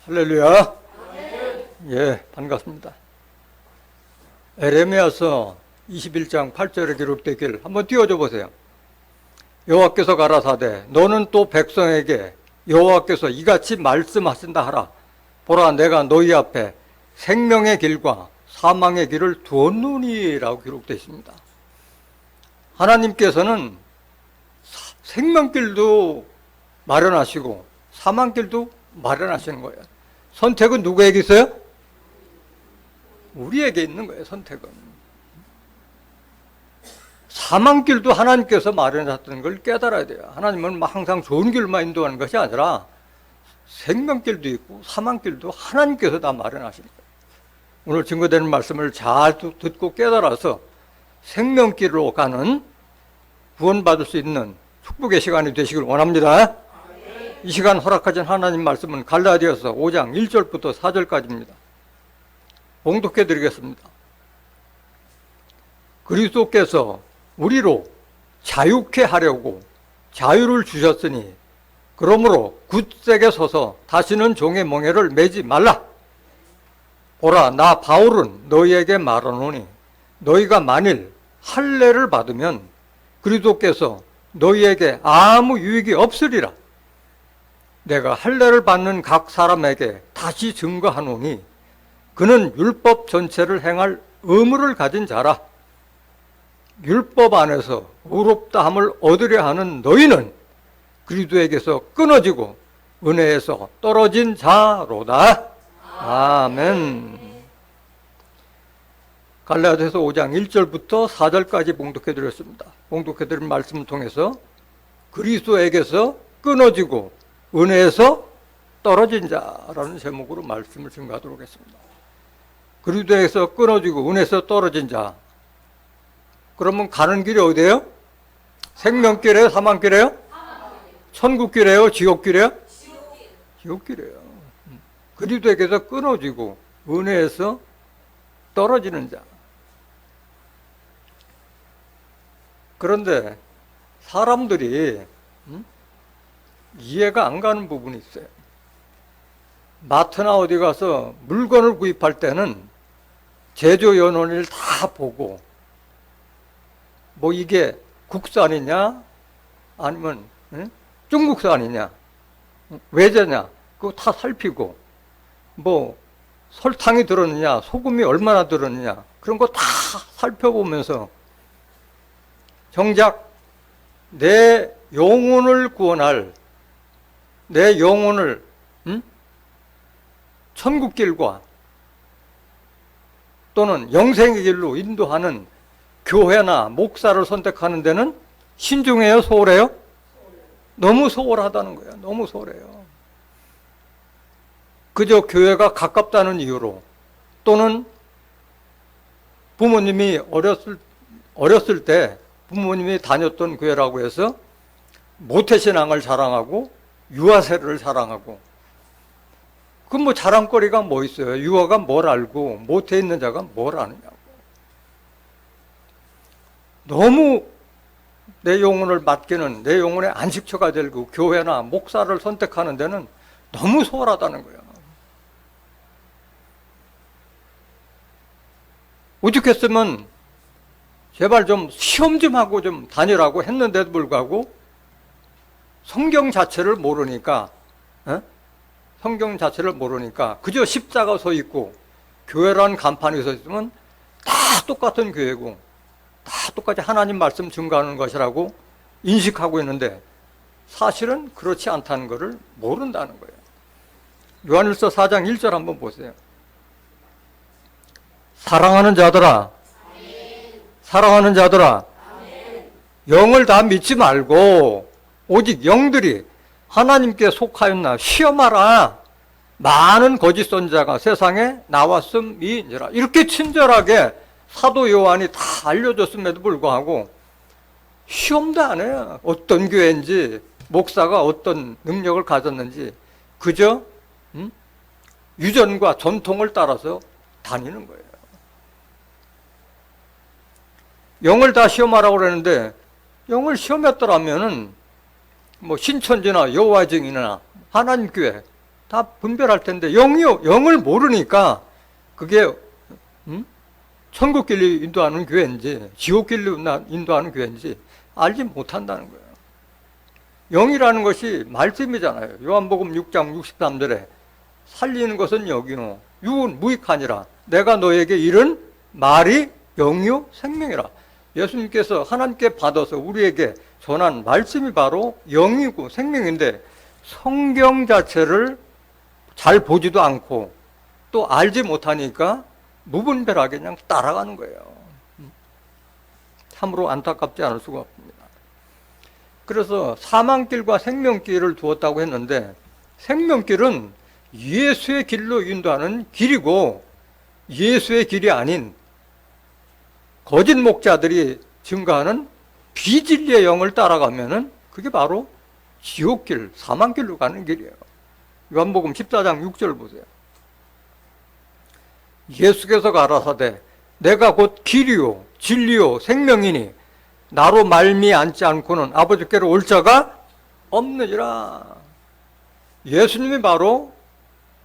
할렐루야. 예, 반갑습니다. 에레미야서 21장 8절에 기록되길 한번 띄워줘 보세요. 여호와께서 가라사대 너는 또 백성에게 여호와께서 이같이 말씀하신다 하라. 보라, 내가 너희 앞에 생명의 길과 사망의 길을 두었노니 라고 기록되어 있습니다. 하나님께서는 생명길도 마련하시고 사망길도 마련하시는 거예요. 선택은 누구에게 있어요? 우리에게 있는 거예요. 선택은. 사망길도 하나님께서 마련하셨다는 걸 깨달아야 돼요. 하나님은 항상 좋은 길만 인도하는 것이 아니라 생명길도 있고 사망길도 하나님께서 다 마련하신 거예요. 오늘 증거되는 말씀을 잘 듣고 깨달아서 생명길로 가는 구원받을 수 있는 축복의 시간이 되시길 원합니다. 이 시간 허락하신 하나님 말씀은 갈라디아서 5장 1절부터 4절까지입니다. 봉독해 드리겠습니다. 그리스도께서 우리로 자유케 하려고 자유를 주셨으니 그러므로 굳세게 서서 다시는 종의 멍에를 매지 말라. 보라, 나 바울은 너희에게 말하노니 너희가 만일 할례를 받으면 그리스도께서 너희에게 아무 유익이 없으리라. 내가 할례를 받는 각 사람에게 다시 증거하노니 그는 율법 전체를 행할 의무를 가진 자라. 율법 안에서 의롭다함을 얻으려 하는 너희는 그리스도에게서 끊어지고 은혜에서 떨어진 자로다. 아멘. 갈라디아서 5장 1절부터 4절까지 봉독해 드렸습니다. 봉독해 드린 말씀을 통해서 그리스도에게서 끊어지고 은혜에서 떨어진 자라는 제목으로 말씀을 증거하도록 하겠습니다. 그리스도에게서 끊어지고 은혜에서 떨어진 자. 그러면 가는 길이 어디예요? 생명길이에요? 사망길이에요? 천국길이에요? 지옥길이에요? 지옥길이에요. 그리스도에게서 끊어지고 은혜에서 떨어지는 자. 그런데 사람들이 이해가 안 가는 부분이 있어요. 마트나 어디 가서 물건을 구입할 때는 제조 연원을 다 보고 뭐 이게 국산이냐 아니면 중국산이냐 외제냐 그거 다 살피고 뭐 설탕이 들었느냐 소금이 얼마나 들었느냐 그런 거 다 살펴보면서 정작 내 영혼을 구원할 내 영혼을 천국길과 또는 영생의 길로 인도하는 교회나 목사를 선택하는 데는 신중해요? 소홀해요? 너무 소홀하다는 거예요. 너무 소홀해요. 그저 교회가 가깝다는 이유로 또는 부모님이 어렸을 때 부모님이 다녔던 교회라고 해서 모태신앙을 자랑하고 유아세를 자랑하고 그 뭐 자랑거리가 뭐 있어요? 유아가 뭘 알고 모태에 있는 자가 뭘 아느냐고. 너무 내 영혼을 맡기는 내 영혼의 안식처가 되고 교회나 목사를 선택하는 데는 너무 소홀하다는 거예요. 어떻게 했으면 제발 좀 시험 좀 하고 좀 다니라고 했는데도 불구하고 성경 자체를 모르니까 성경 자체를 모르니까 그저 십자가 서 있고 교회라는 간판이 서 있으면 다 똑같은 교회고 다 똑같이 하나님 말씀 증거하는 것이라고 인식하고 있는데 사실은 그렇지 않다는 것을 모른다는 거예요. 요한일서 4장 1절 한번 보세요. 사랑하는 자들아, 사랑하는 자들아, 영을 다 믿지 말고 오직 영들이 하나님께 속하였나 시험하라. 많은 거짓 선지자가 세상에 나왔음이니라. 이렇게 친절하게 사도 요한이 다 알려줬음에도 불구하고 시험도 안 해요. 어떤 교회인지 목사가 어떤 능력을 가졌는지 그저 유전과 전통을 따라서 다니는 거예요. 영을 다 시험하라고 그러는데 영을 시험했더라면은 뭐 신천지나 여호와 증인이나 하나님 교회 다 분별할 텐데 영이요, 영을 모르니까 그게 천국길로 인도하는 교회인지 지옥길로 인도하는 교회인지 알지 못한다는 거예요. 영이라는 것이 말씀이잖아요. 요한복음 6장 63절에 살리는 것은 영이요 육은 무익하니라. 내가 너에게 이른 말이 영이요 생명이라. 예수님께서 하나님께 받아서 우리에게 전한 말씀이 바로 영이고 생명인데 성경 자체를 잘 보지도 않고 또 알지 못하니까 무분별하게 그냥 따라가는 거예요. 참으로 안타깝지 않을 수가 없습니다. 그래서 사망길과 생명길을 두었다고 했는데 생명길은 예수의 길로 인도하는 길이고 예수의 길이 아닌 거짓 목자들이 증거하는 비진리의 영을 따라가면은 그게 바로 지옥길, 사망길로 가는 길이에요. 요한복음 14장 6절 보세요. 예수께서 가라사대 내가 곧 길이요 진리요 생명이니 나로 말미암지 않고는 아버지께로 올 자가 없느니라. 예수님이 바로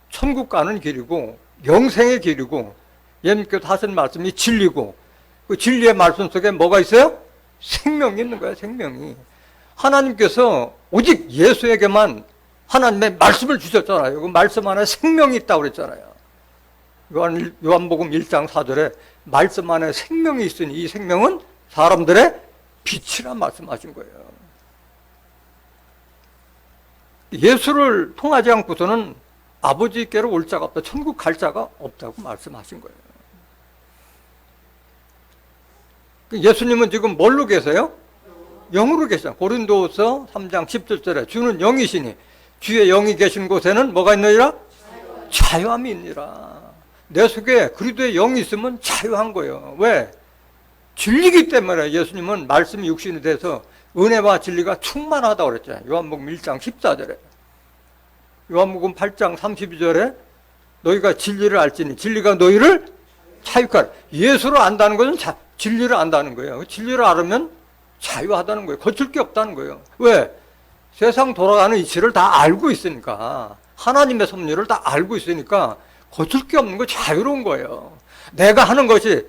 천국 가는 길이고 영생의 길이고 예수님께서 하신 말씀이 진리고 그 진리의 말씀 속에 뭐가 있어요? 생명이 있는 거예요. 생명이. 하나님께서 오직 예수에게만 하나님의 말씀을 주셨잖아요. 그 말씀 안에 생명이 있다고 그랬잖아요. 요한복음 1장 4절에 말씀 안에 생명이 있으니 이 생명은 사람들의 빛이라 말씀하신 거예요. 예수를 통하지 않고서는 아버지께로 올 자가 없다. 천국 갈 자가 없다고 말씀하신 거예요. 예수님은 지금 뭘로 계세요? 영으로 계세요. 고린도서 3장 17절에 주는 영이시니 주의 영이 계신 곳에는 뭐가 있느니라? 자유함이 있느니라. 내 속에 그리스도의 영이 있으면 자유한 거예요. 왜? 진리기 때문에 예수님은 말씀이 육신이 돼서 은혜와 진리가 충만하다고 그랬잖아요. 요한복음 1장 14절에. 요한복음 8장 32절에 너희가 진리를 알지니 진리가 너희를 자유하라. 예수를 안다는 것은 진리를 안다는 거예요. 진리를 알으면 자유하다는 거예요. 거칠 게 없다는 거예요. 왜? 세상 돌아가는 이치를 다 알고 있으니까 하나님의 섭리를 다 알고 있으니까 거칠 게 없는 거 자유로운 거예요. 내가 하는 것이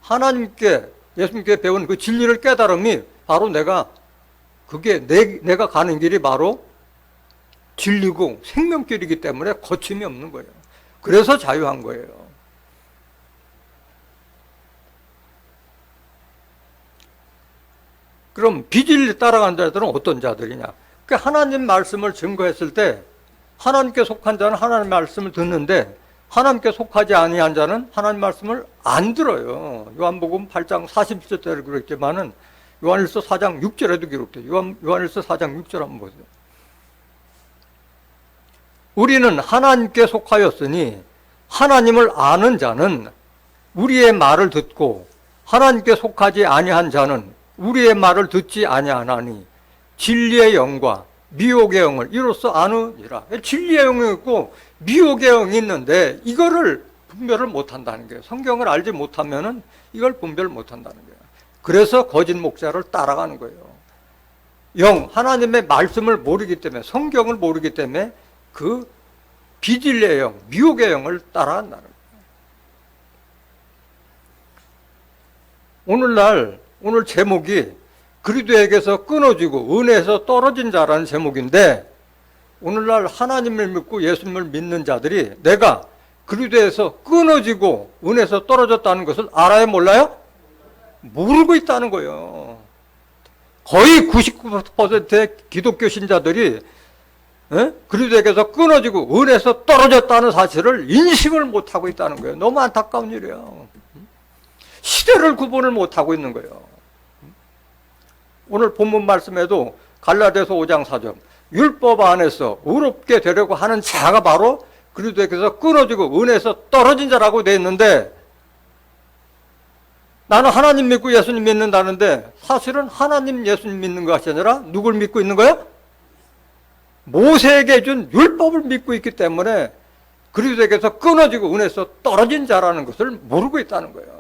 하나님께 예수님께 배운 그 진리를 깨달음이 바로 그게 내가 가는 길이 바로 진리고 생명길이기 때문에 거침이 없는 거예요. 그래서 자유한 거예요. 그럼 비진리 따라가는 자들은 어떤 자들이냐? 그러니까 하나님 말씀을 증거했을 때 하나님께 속한 자는 하나님 말씀을 듣는데 하나님께 속하지 아니한 자는 하나님 말씀을 안 들어요. 요한복음 8장 40절에 그랬지만은 요한일서 4장 6절에도 기록돼요. 요한일서 4장 6절 한번 보세요. 우리는 하나님께 속하였으니 하나님을 아는 자는 우리의 말을 듣고 하나님께 속하지 아니한 자는 우리의 말을 듣지 아니하나니 진리의 영과 미혹의 영을 이로써 아느니라. 진리의 영이 있고 미혹의 영이 있는데 이거를 분별을 못한다는 거예요. 성경을 알지 못하면은 이걸 분별 못한다는 거예요. 그래서 거짓 목자를 따라가는 거예요. 하나님의 말씀을 모르기 때문에 성경을 모르기 때문에 그 비진리의 영, 미혹의 영을 따라간다는 거예요. 오늘 제목이 그리스도에게서 끊어지고 은혜에서 떨어진 자라는 제목인데 오늘날 하나님을 믿고 예수님을 믿는 자들이 내가 그리스도에서 끊어지고 은혜에서 떨어졌다는 것을 알아요, 몰라요? 모르고 있다는 거예요. 거의 99%의 기독교 신자들이 그리스도에게서 끊어지고 은혜에서 떨어졌다는 사실을 인식을 못하고 있다는 거예요. 너무 안타까운 일이에요. 시대를 구분을 못하고 있는 거예요. 오늘 본문 말씀에도 갈라디아서 5장 4절 율법 안에서 의롭게 되려고 하는 자가 바로 그리스도에게서 끊어지고 은혜에서 떨어진 자라고 되어 있는데 나는 하나님 믿고 예수님 믿는다는데 사실은 하나님 예수님 믿는 것이 아니라 누굴 믿고 있는 거예요? 모세에게 준 율법을 믿고 있기 때문에 그리스도에게서 끊어지고 은혜에서 떨어진 자라는 것을 모르고 있다는 거예요.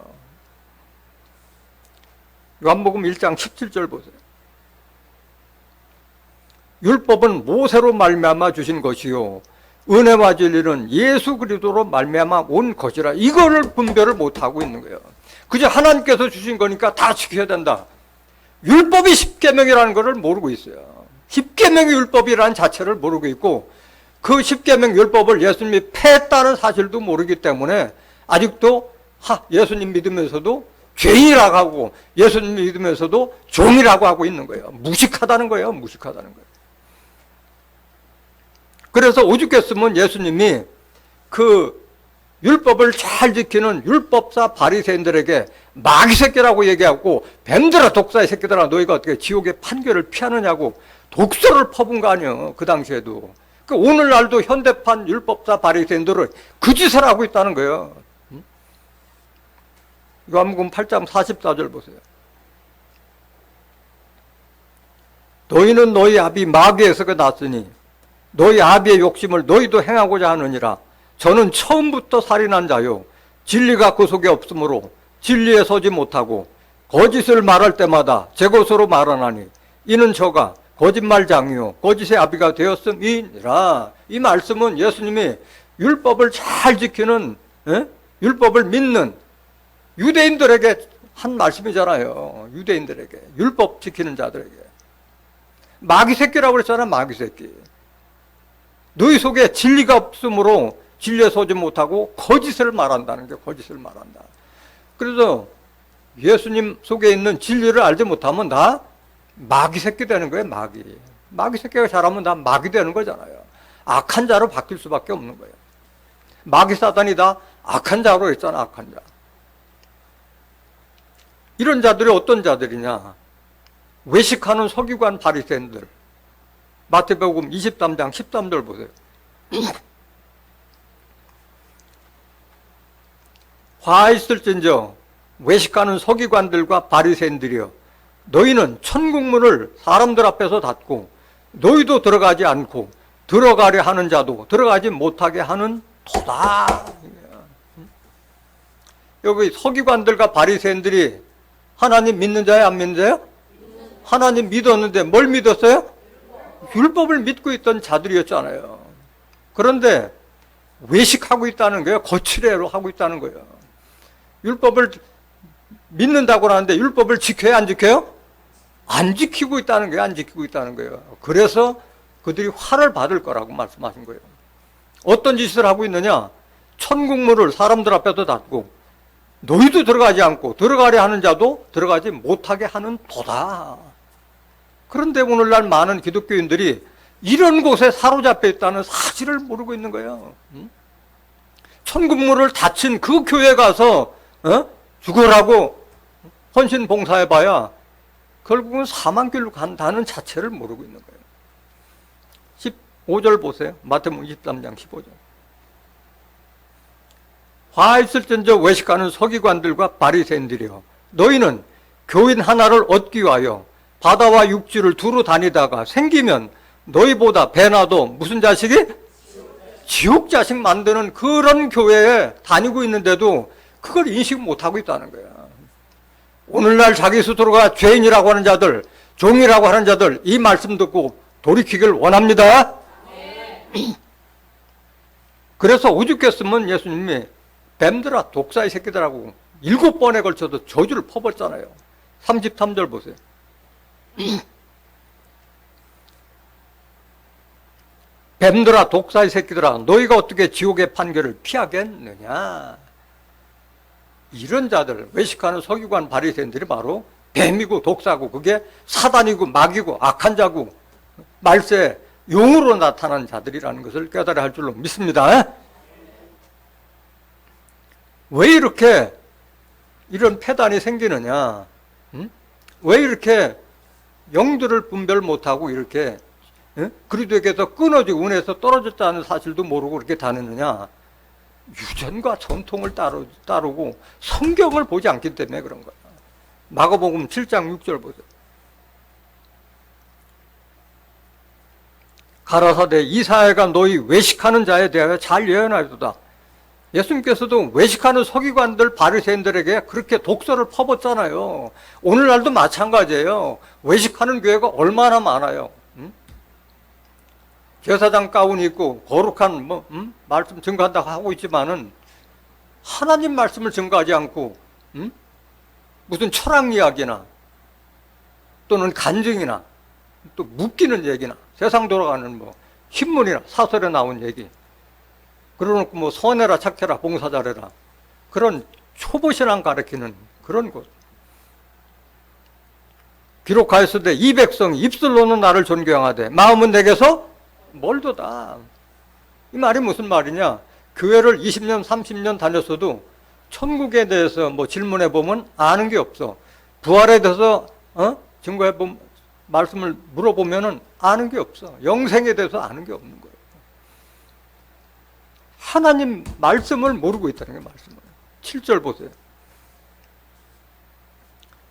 요한복음 1장 17절 보세요. 율법은 모세로 말미암아 주신 것이요 은혜와 진리는 예수 그리스도로 말미암아 온 것이라. 이거를 분별을 못하고 있는 거예요. 그저 하나님께서 주신 거니까 다 지켜야 된다. 율법이 십계명이라는 것을 모르고 있어요. 십계명이 율법이라는 자체를 모르고 있고, 그 십계명 율법을 예수님이 폐했다는 사실도 모르기 때문에 아직도 예수님 믿으면서도 죄인이라고 하고 예수님 믿으면서도 종이라고 하고 있는 거예요. 무식하다는 거예요. 무식하다는 거예요. 그래서 오죽했으면 예수님이 그 율법을 잘 지키는 율법사 바리새인들에게 마귀 새끼라고 얘기하고, 뱀들아 독사의 새끼들아 너희가 어떻게 지옥의 판결을 피하느냐고 독서를 퍼본 거 아니에요. 그 당시에도. 오늘날도 현대판 율법사 바리새인들은 그 짓을 하고 있다는 거예요. 요한복음 8장 44절 보세요. 너희는 너희 아비 마귀에서 났으니 너희 아비의 욕심을 너희도 행하고자 하느니라. 저는 처음부터 살인한 자요 진리가 그 속에 없으므로 진리에 서지 못하고 거짓을 말할 때마다 제 것으로 말하나니 이는 저가 거짓말장이요 거짓의 아비가 되었음이니라. 이 말씀은 예수님이 율법을 잘 지키는, 율법을 믿는 유대인들에게 한 말씀이잖아요. 유대인들에게, 율법 지키는 자들에게. 마귀 새끼라고 그랬잖아. 마귀 새끼. 너희 속에 진리가 없으므로 진리에 서지 못하고 거짓을 말한다는 게, 거짓을 말한다. 그래서 예수님 속에 있는 진리를 알지 못하면 다 마귀 새끼 되는 거예요. 마귀 새끼가 잘하면 다 마귀 되는 거잖아요. 악한 자로 바뀔 수밖에 없는 거예요. 마귀 사단이 다 악한 자로 했잖아. 악한 자. 이런 자들이 어떤 자들이냐? 외식하는 서기관 바리새인들. 마태복음 23장 13절 보세요. 화 있을진저 외식하는 서기관들과 바리새인들이여, 너희는 천국문을 사람들 앞에서 닫고 너희도 들어가지 않고 들어가려 하는 자도 들어가지 못하게 하는 도다. 여기 서기관들과 바리새인들이 하나님 믿는 자예요, 안 믿는 자예요? 하나님 믿었는데 뭘 믿었어요? 율법을 믿고 있던 자들이었잖아요. 그런데 외식하고 있다는 거예요. 거칠애로 하고 있다는 거예요. 율법을 믿는다고 하는데 율법을 지켜요, 안 지켜요? 안 지키고 있다는 거예요. 안 지키고 있다는 거예요. 그래서 그들이 화를 받을 거라고 말씀하신 거예요. 어떤 짓을 하고 있느냐? 천국문을 사람들 앞에서 닫고 너희도 들어가지 않고 들어가려 하는 자도 들어가지 못하게 하는 도다. 그런데 오늘날 많은 기독교인들이 이런 곳에 사로잡혀 있다는 사실을 모르고 있는 거예요. 천국문을 닫힌 그 교회 가서 죽으라고 헌신 봉사해봐야 결국은 사망길로 간다는 자체를 모르고 있는 거예요. 15절 보세요. 마태복음 23장 15절. 화 있을진저 외식하는 서기관들과 바리새인들이여, 너희는 교인 하나를 얻기 위하여 바다와 육지를 두루 다니다가 생기면 너희보다 배나도 무슨 자식이? 지옥 자식 만드는 그런 교회에 다니고 있는데도 그걸 인식 못하고 있다는 거야. 오늘날 자기 스스로가 죄인이라고 하는 자들, 종이라고 하는 자들, 이 말씀 듣고 돌이키길 원합니다. 그래서 오죽했으면 예수님이 뱀들아 독사의 새끼들하고 7번에 걸쳐서 저주를 퍼붓잖아요. 33절 보세요. 뱀들아 독사의 새끼들아 너희가 어떻게 지옥의 판결을 피하겠느냐. 이런 자들, 외식하는 서기관 바리새인들이 바로 뱀이고 독사고, 그게 사단이고 마귀고 악한 자고 말세 용으로 나타난 자들이라는 것을 깨달아야 할 줄로 믿습니다. 왜 이렇게 이런 폐단이 생기느냐? 왜 이렇게 영들을 분별 못하고 이렇게 그리스도에게서 끊어지고 은혜에서 떨어졌다는 사실도 모르고 그렇게 다니느냐? 유전과 전통을 따르고 성경을 보지 않기 때문에 그런 거야. 마가복음 7장 6절 보세요. 가라사대 이사야가 너희 외식하는 자에 대하여 잘 예언하였도다. 예수님께서도 외식하는 서기관들 바리새인들에게 그렇게 독서를 퍼붓잖아요. 오늘날도 마찬가지예요. 외식하는 교회가 얼마나 많아요. 제사장 가운 입고 거룩한 말씀 증거한다고 하고 있지만은 하나님 말씀을 증거하지 않고 무슨 철학 이야기나 또는 간증이나 또 묶이는 얘기나 세상 돌아가는 뭐 신문이나 사설에 나온 얘기 그러놓고 뭐 선해라 착해라 봉사 잘해라 그런 초보신앙 가르치는 그런 것. 기록하였으되 이 백성이 입술로는 나를 존경하되 마음은 내게서 멀도다. 이 말이 무슨 말이냐? 교회를 20년 30년 다녔어도 천국에 대해서 뭐 질문해 보면 아는 게 없어. 부활에 대해서 증거해 보면 말씀을 물어보면은 아는 게 없어. 영생에 대해서 아는 게 없는 거예요. 하나님 말씀을 모르고 있다는 게 말씀을. 7절 보세요.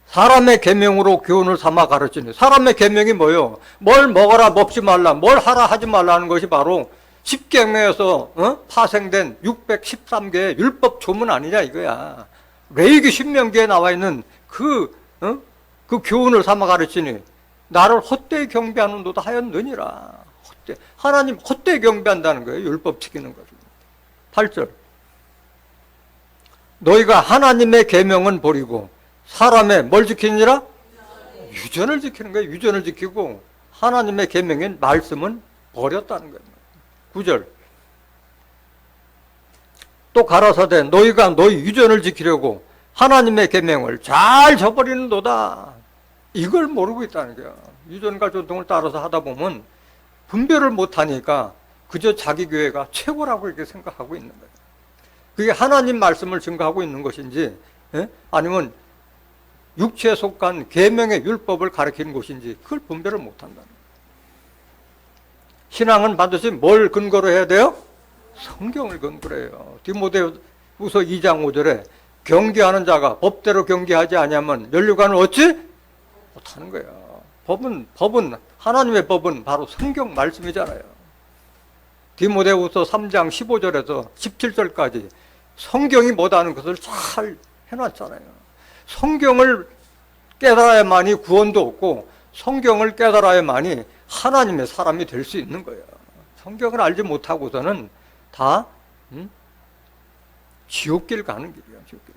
사람의 계명으로 교훈을 삼아 가르치니 사람의 계명이 뭐요? 뭘 먹어라 먹지 말라 뭘 하라 하지 말라는 것이 바로 십계명에서 파생된 613개의 율법 조문 아니냐 이거야. 레위기 신명기에 나와 있는 그 교훈을 삼아 가르치니 나를 헛되이 경배하는 도다 하였느니라. 하나님 헛되이 경배한다는 거예요. 율법 지키는 거죠. 8절 너희가 하나님의 계명은 버리고 사람의 뭘 지키느니라? 유전을 지키는 거예요. 유전을 지키고 하나님의 계명인 말씀은 버렸다는 거예요. 9절 또 가라사대 너희가 너희 유전을 지키려고 하나님의 계명을 잘 저버리는도다. 이걸 모르고 있다는 거야. 유전과 전통을 따라서 하다 보면 분별을 못하니까 그저 자기 교회가 최고라고 이렇게 생각하고 있는 거예요. 그게 하나님 말씀을 증거하고 있는 것인지 아니면 육체에 속한 계명의 율법을 가르치는 것인지 그걸 분별을 못한다는 거예요. 신앙은 반드시 뭘 근거로 해야 돼요? 성경을 근거로 해요. 디모데후서 2장 5절에 경계하는 자가 법대로 경계하지 아니하면 면류관을 얻지 못하는 거예요. 법은 하나님의 법은 바로 성경 말씀이잖아요. 디모데후서 3장 15절에서 17절까지 성경이 뭐다는 것을 잘 해놨잖아요. 성경을 깨달아야만이 구원도 없고 성경을 깨달아야만이 하나님의 사람이 될 수 있는 거예요. 성경을 알지 못하고서는 다 지옥길 가는 길이에요. 지옥길.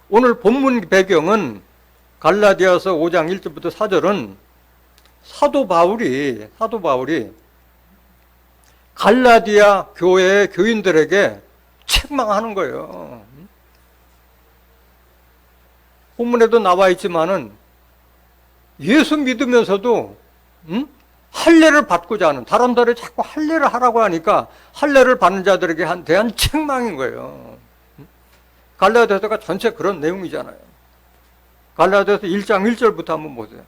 오늘 본문 배경은 갈라디아서 5장 1절부터 4절은 사도 바울이 갈라디아 교회의 교인들에게 책망하는 거예요. 본문에도 나와 있지만은 예수 믿으면서도 할례를 받고자 하는 사람들이 자꾸 할례를 하라고 하니까 할례를 받는 자들에게 대한 책망인 거예요. 갈라디아서가 전체 그런 내용이잖아요. 갈라디아서 1장 1절부터 한번 보세요.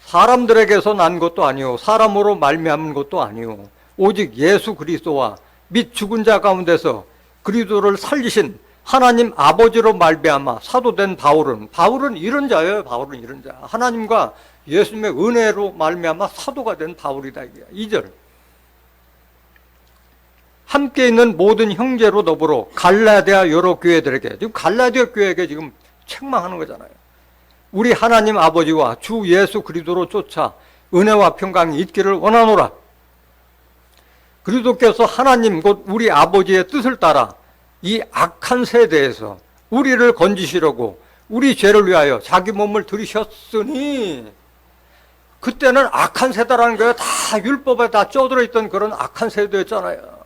사람들에게서 난 것도 아니요 사람으로 말미암은 것도 아니요 오직 예수 그리스도와 및 죽은 자 가운데서 그리스도를 살리신 하나님 아버지로 말미암아 사도된 바울은 이런 자예요. 바울은 이런 자. 하나님과 예수님의 은혜로 말미암아 사도가 된 바울이다. 2절 함께 있는 모든 형제로 더불어 갈라디아 여러 교회들에게 지금 갈라디아 교회에게 지금 책망하는 거잖아요. 우리 하나님 아버지와 주 예수 그리스도로 쫓아 은혜와 평강이 있기를 원하노라. 그리스도께서 하나님 곧 우리 아버지의 뜻을 따라 이 악한 세대에서 우리를 건지시려고 우리 죄를 위하여 자기 몸을 들이셨으니 그때는 악한 세대라는 거예요. 다 율법에 다 쪄들어 있던 그런 악한 세대였잖아요.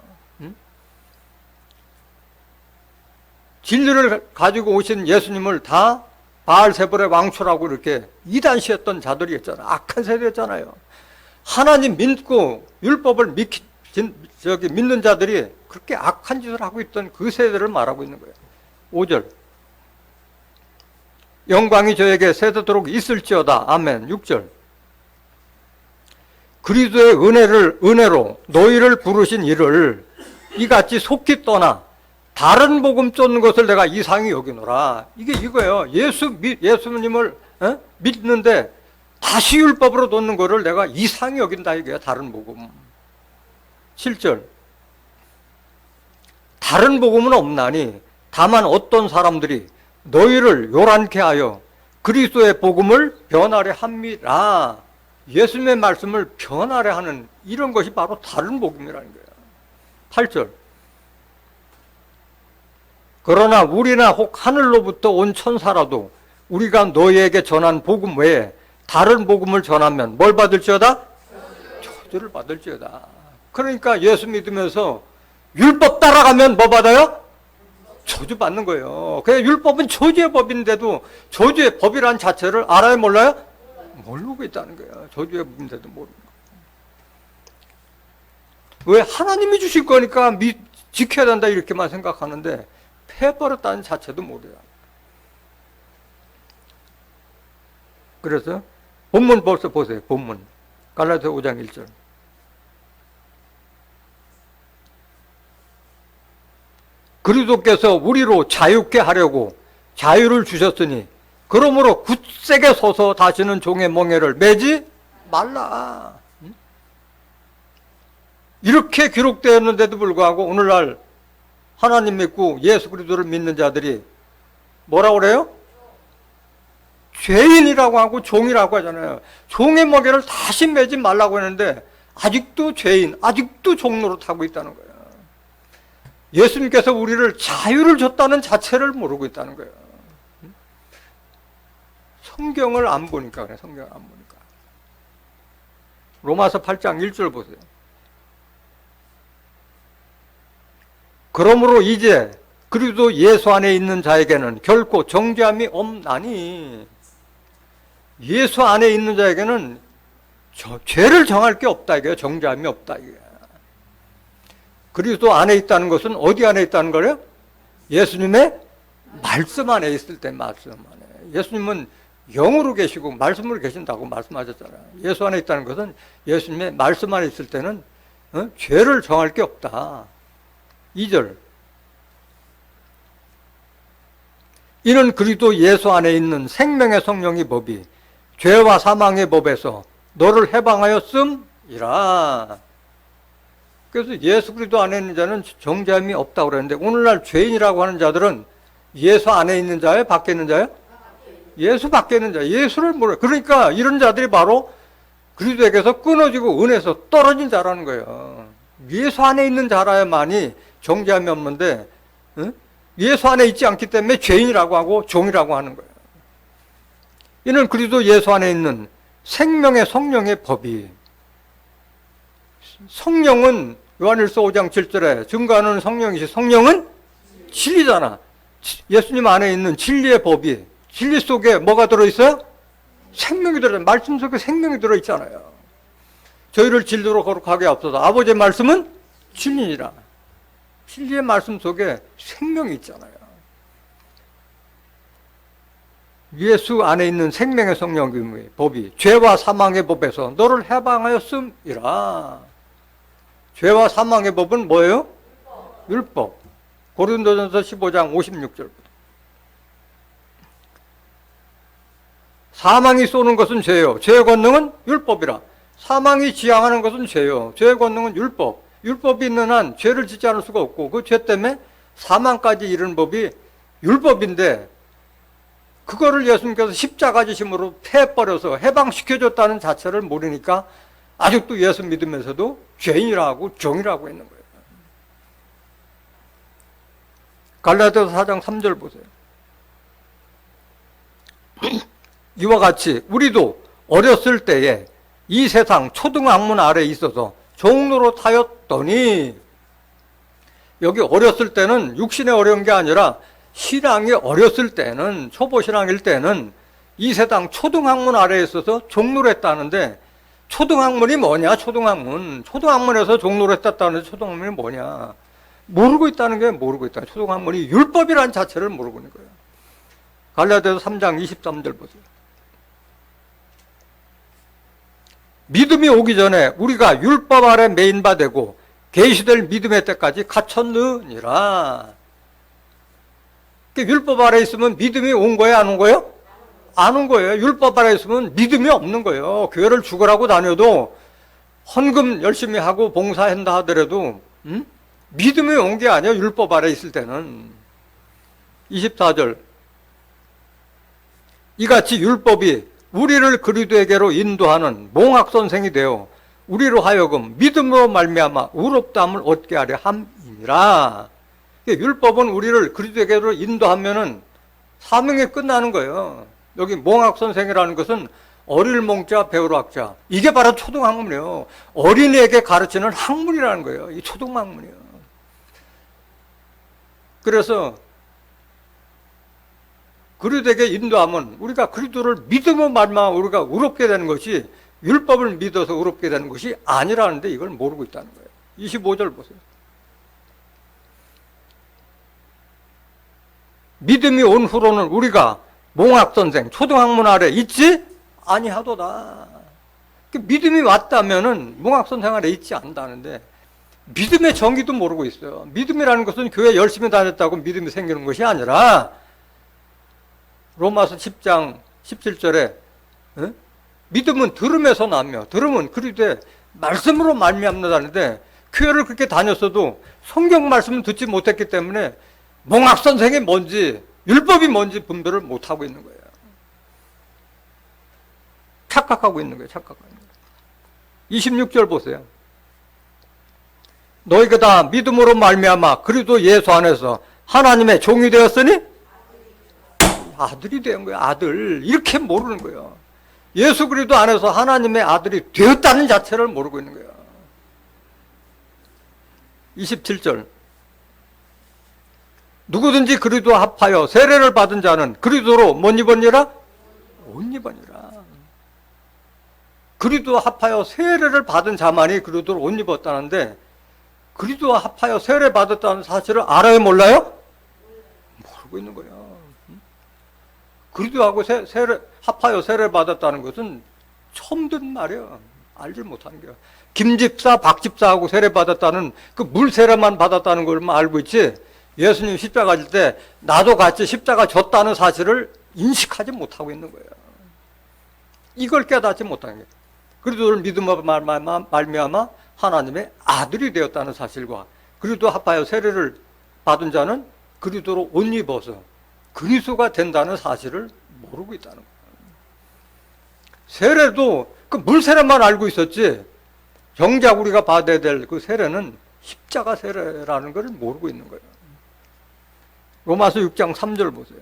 진리를 가지고 오신 예수님을 다 바알세불의 왕초라고 이렇게 이단시했던 자들이었잖아요. 악한 세대였잖아요. 하나님 믿고 율법을 믿는 자들이 그렇게 악한 짓을 하고 있던 그 세대를 말하고 있는 거예요. 5절 영광이 저에게 세대도록 있을지어다. 아멘. 6절 그리스도의 은혜로 너희를 부르신 이를 이같이 속히 떠나 다른 복음 쫓는 것을 내가 이상히 여기노라. 이게 이거예요. 예수님을 믿는데 다시 율법으로 놓는 것을 내가 이상히 여긴다 이거예요. 다른 복음. 7절 다른 복음은 없나니 다만 어떤 사람들이 너희를 요란케 하여 그리스도의 복음을 변하려 합니다. 예수님의 말씀을 변화래 하는 이런 것이 바로 다른 복음이라는 거예요. 8절. 그러나 우리나 혹 하늘로부터 온 천사라도 우리가 너희에게 전한 복음 외에 다른 복음을 전하면 뭘 받을지어다? 저주를 받을지어다. 그러니까 예수 믿으면서 율법 따라가면 뭐 받아요? 저주 받는 거예요. 그냥 율법은 저주의 법인데도 저주의 법이라는 자체를 알아요, 몰라요? 모르고 있다는 거예요. 저주의 법인데도 모르는 거예요. 왜? 하나님이 주실 거니까 지켜야 된다 이렇게만 생각하는데 패버렸다는 자체도 모르요. 그래서 본문 벌써 보세요. 본문 갈라디아 5장 1절. 그리스도께서 우리로 자유케 하려고 자유를 주셨으니 그러므로 굳세게 서서 다시는 종의 멍에를 매지 말라. 이렇게 기록되었는데도 불구하고 오늘날 하나님 믿고 예수 그리스도를 믿는 자들이 뭐라고 그래요? 죄인이라고 하고 종이라고 하잖아요. 종의 멍에를 다시 매지 말라고 했는데 아직도 죄인, 아직도 종노릇 하고 있다는 거예요. 예수님께서 우리를 자유를 줬다는 자체를 모르고 있다는 거예요. 성경을 안 보니까 그래. 성경을 안 보니까. 로마서 8장 1절 보세요. 그러므로 이제 그리스도 예수 안에 있는 자에게는 결코 정죄함이 없나니. 예수 안에 있는 자에게는 죄를 정할 게 없다 이거예요. 정죄함이 없다 이거예요. 그리스도 안에 있다는 것은 어디 안에 있다는 거예요? 예수님의 말씀 안에 있을 때 말씀 안에. 예수님은 영으로 계시고 말씀으로 계신다고 말씀하셨잖아요. 예수 안에 있다는 것은 예수님의 말씀 안에 있을 때는 죄를 정할 게 없다. 2절. 이는 그리스도 예수 안에 있는 생명의 성령의 법이 죄와 사망의 법에서 너를 해방하였음이라. 그래서 예수 그리스도 안에 있는 자는 정죄함이 없다고 그랬는데 오늘날 죄인이라고 하는 자들은 예수 안에 있는 자예요? 밖에 있는 자예요? 예수 밖에 있는 자. 예수를 모르. 그러니까 이런 자들이 바로 그리스도에게서 끊어지고 은혜에서 떨어진 자라는 거예요. 예수 안에 있는 자라야만이 정죄함이 없는데 예수 안에 있지 않기 때문에 죄인이라고 하고 종이라고 하는 거예요. 이는 그리스도 예수 안에 있는 생명의 성령의 법이. 성령은 요한일서 5장 7절에 증거하는 성령이시 성령은 진리잖아. 예수님 안에 있는 진리의 법이 진리 속에 뭐가 들어있어요? 생명이 들어있어요. 말씀 속에 생명이 들어있잖아요. 저희를 진리로 거룩하게 앞서서 아버지의 말씀은 진리니라. 진리의 말씀 속에 생명이 있잖아요. 예수 안에 있는 생명의 성령의 법이 죄와 사망의 법에서 너를 해방하였음이라. 죄와 사망의 법은 뭐예요? 율법. 고린도전서 15장 56절부터. 사망이 쏘는 것은 죄요. 죄의 권능은 율법이라. 사망이 지향하는 것은 죄요. 죄의 권능은 율법. 율법이 있는 한 죄를 짓지 않을 수가 없고 그 죄 때문에 사망까지 이르는 법이 율법인데 그거를 예수님께서 십자가 지심으로 패버려서 해방시켜줬다는 자체를 모르니까 아직도 예수 믿으면서도 죄인이라고 종이라고 있는 거예요. 갈라디아서 4장 3절 보세요. 이와 같이 우리도 어렸을 때에 이 세상 초등학문 아래에 있어서 종노릇 하였더니, 여기 어렸을 때는 육신에 어려운 게 아니라 신앙이 어렸을 때는, 초보신앙일 때는 이 세상 초등학문 아래에 있어서 종노릇 했다는데, 초등학문이 뭐냐? 초등학문에서 종노릇 했다는데 초등학문이 뭐냐? 모르고 있다는 게 모르고 있다. 초등학문이 율법이라는 자체를 모르고 있는 거예요. 갈라디아서 3장 23절 보세요. 믿음이 오기 전에 우리가 율법 아래 매인 바 되고 계시될 믿음의 때까지 갇혔느니라. 율법 아래 있으면 믿음이 온 거예요, 안 온 거예요? 안 온 거예요. 율법 아래 있으면 믿음이 없는 거예요. 교회를 죽으라고 다녀도 헌금 열심히 하고 봉사한다 하더라도 믿음이 온 게 아니에요. 율법 아래 있을 때는. 24절. 이같이 율법이 우리를 그리스도에게로 인도하는 몽학선생이 되어 우리로 하여금 믿음으로 말미암아 의롭다함을 얻게 하려 함이니라. 율법은 우리를 그리스도에게로 인도하면은 사명이 끝나는 거예요. 여기 몽학선생이라는 것은 어릴 몽자 배우러 학자, 이게 바로 초등학문이에요. 어린이에게 가르치는 학문이라는 거예요. 이 초등학문이에요. 그래서 그리스도에게 인도하면 우리가 그리스도를 믿음으로 말미암아 우리가 의롭게 되는 것이 율법을 믿어서 의롭게 되는 것이 아니라는데 이걸 모르고 있다는 거예요. 25절 보세요. 믿음이 온 후로는 우리가 몽학선생, 초등학문 아래 있지 아니하도다. 믿음이 왔다면은 몽학선생 아래 있지 않다는데 믿음의 정의도 모르고 있어요. 믿음이라는 것은 교회 열심히 다녔다고 믿음이 생기는 것이 아니라 로마서 10장 17절에 믿음은 들음에서 나며 들음은 그리스도의 말씀으로 말미암는다는데 교회를 그렇게 다녔어도 성경 말씀을 듣지 못했기 때문에 몽학선생이 뭔지 율법이 뭔지 분별을 못하고 있는 거예요. 착각하고 있는 거예요. 착각하고 있는 거예요. 26절 보세요. 너희가 다 믿음으로 말미암아 그리스도 예수 안에서 하나님의 종이 되었으니 아들이 된 거예요. 아들. 이렇게 모르는 거예요. 예수 그리스도 안에서 하나님의 아들이 되었다는 자체를 모르고 있는 거예요. 27절. 누구든지 그리스도 합하여 세례를 받은 자는 그리스도로 못 입었니라? 옷 입었니라. 그리스도 합하여 세례를 받은 자만이 그리스도로 옷 입었다는데 그리스도와 합하여 세례 받았다는 사실을 알아요, 몰라요? 모르고 있는 거예요. 그리스도하고 합하여 세례 받았다는 것은 처음 듣는 말이에요. 알지 못하는 거예요. 김집사, 박집사하고 세례 받았다는 그 물 세례만 받았다는 걸만 알고 있지. 예수님 십자가 질 때 나도 같이 십자가 졌다는 사실을 인식하지 못하고 있는 거예요. 이걸 깨닫지 못하는 거예요. 그리스도를 믿음으로 말미암아 하나님의 아들이 되었다는 사실과 그리스도 합하여 세례를 받은 자는 그리스도로 옷 입어서 그리스도가 된다는 사실을 모르고 있다는 거예요. 세례도 그 물세례만 알고 있었지 정작 우리가 받아야 될 그 세례는 십자가 세례라는 걸 모르고 있는 거예요. 로마서 6장 3절 보세요.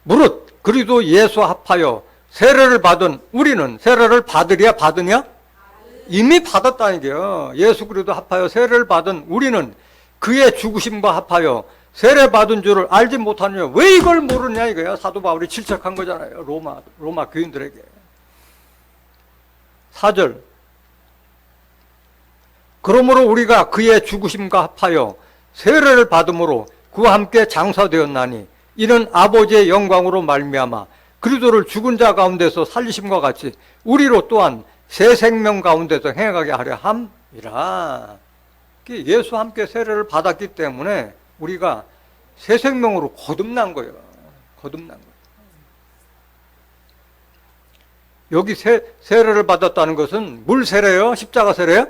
무릇 그리스도 예수 합하여 세례를 받은 우리는 세례를 받으랴 받으냐? 이미 받았다는 게요. 예수 그리스도 합하여 세례를 받은 우리는 그의 죽으심과 합하여 세례 받은 줄을 알지 못하느냐. 왜 이걸 모르냐 이거야. 사도 바울이 질책한 거잖아요. 로마 교인들에게. 4절. 그러므로 우리가 그의 죽으심과 합하여 세례를 받음으로 그와 함께 장사되었나니 이는 아버지의 영광으로 말미암아 그리스도를 죽은 자 가운데서 살리심과 같이 우리로 또한 새 생명 가운데서 행하게 하려 함이라. 예수와 함께 세례를 받았기 때문에 우리가 새 생명으로 거듭난 거예요. 거듭난 거예요. 여기 세례를 받았다는 것은 물 세례요? 십자가 세례요?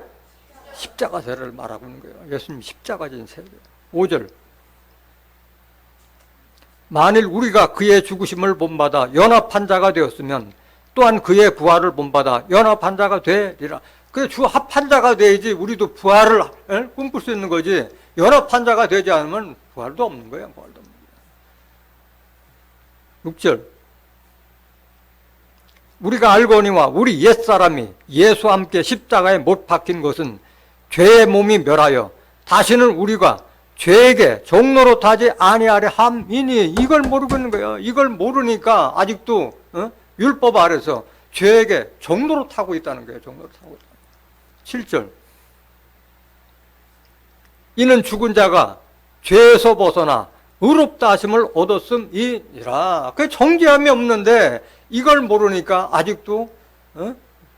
십자가 세례를 말하고 있는 거예요. 예수님 십자가 진 세례. 5절. 만일 우리가 그의 죽으심을 본받아 연합한 자가 되었으면 또한 그의 부활을 본받아 연합한 자가 되리라. 그 주 합한 자가 돼야지 우리도 부활을 꿈꿀 수 있는 거지. 연합한 자가 되지 않으면 부활도 없는 거예요. 부활도 없는 거예요. 6절. 우리가 알거니와 우리 옛사람이 예수와 함께 십자가에 못 박힌 것은 죄의 몸이 멸하여 다시는 우리가 죄에게 종로로 타지 아니하려 함이니. 이걸 모르고 있는 거예요. 이걸 모르니까 아직도 율법 아래서 죄에게 종로로 타고 있다는 거예요. 종로로 타고 있다. 7절. 이는 죽은 자가 죄에서 벗어나 의롭다 하심을 얻었음이니라. 그게 정죄함이 없는데 이걸 모르니까 아직도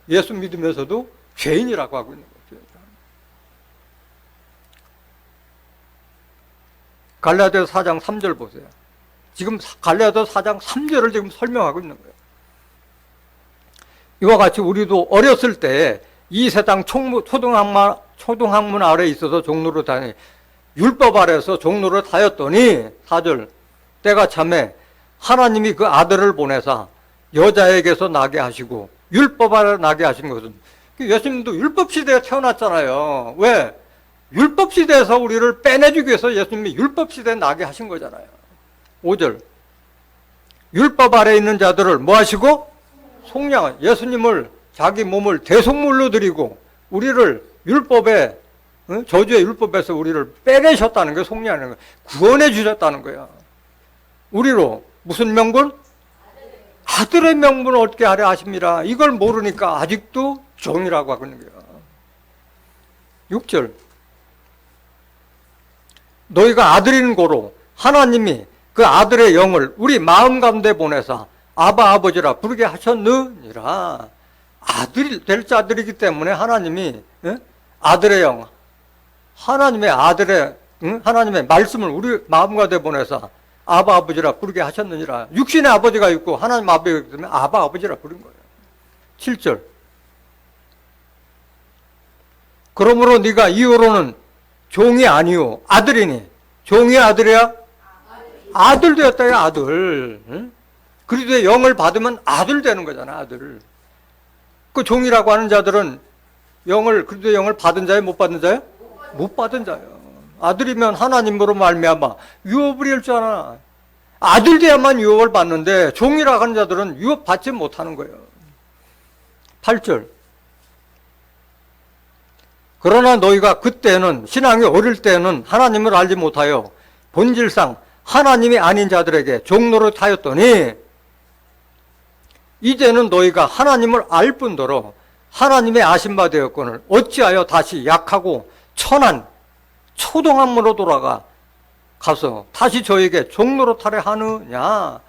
예수 믿으면서도 죄인이라고 하고 있는 거죠. 갈라디아서 4장 3절 보세요. 지금 갈라디아서 4장 3절을 지금 설명하고 있는 거예요. 이와 같이 우리도 어렸을 때 이 세상 초등학문 아래에 있어서 종로로 다니 율법 아래에서 종로를 다녔더니 4절 때가 참에 하나님이 그 아들을 보내사 여자에게서 나게 하시고 율법 아래 나게 하신 것은, 예수님도 율법 시대에 태어났잖아요. 왜? 율법 시대에서 우리를 빼내주기 위해서 예수님이 율법 시대에 나게 하신 거잖아요. 5절. 율법 아래 있는 자들을 뭐 하시고? 속량. 예수님을 자기 몸을 대속물로 드리고 우리를 율법에, 저주의 율법에서 우리를 빼내셨다는 거예요. 속량하는 거예요. 구원해 주셨다는 거예요. 우리로 무슨 명분? 아들의 명분을 얻게 하려 하십니다. 이걸 모르니까 아직도 종이라고 하고 있는 거예요. 6절. 너희가 아들인 고로 하나님이 그 아들의 영을 우리 마음 가운데 보내사 아바 아버지라 부르게 하셨느니라. 아들이 될 자들이기 때문에 하나님이 아들의 영, 하나님의 아들의 하나님의 말씀을 우리 마음 가운데 보내사 아바 아버지라 부르게 하셨느니라. 육신의 아버지가 있고 하나님 아버지가 있기 때문에 아바 아버지라 부른 거예요. 7절. 그러므로 네가 이후로는 종이 아니오 아들이니. 종이 아들이야? 아들 되었다. 아들. 그리스도의 영을 받으면 아들 되는 거잖아. 아들. 그 종이라고 하는 자들은 그리스도의 영을 받은 자예요? 못 받은 자예요? 못 받은 자예요. 아들이면 하나님으로 말미암아 유업을 일잖아. 아들 돼야만 유업을 받는데 종이라고 하는 자들은 유업 받지 못하는 거예요. 8절. 그러나 너희가 그때는, 신앙이 어릴 때는 하나님을 알지 못하여 본질상 하나님이 아닌 자들에게 종노릇 하였더니 이제는 너희가 하나님을 알 뿐더러 하나님의 아신 바 되었거늘 어찌하여 다시 약하고 천한 초동함으로 가서 다시 저에게 종노릇 하려 하느냐.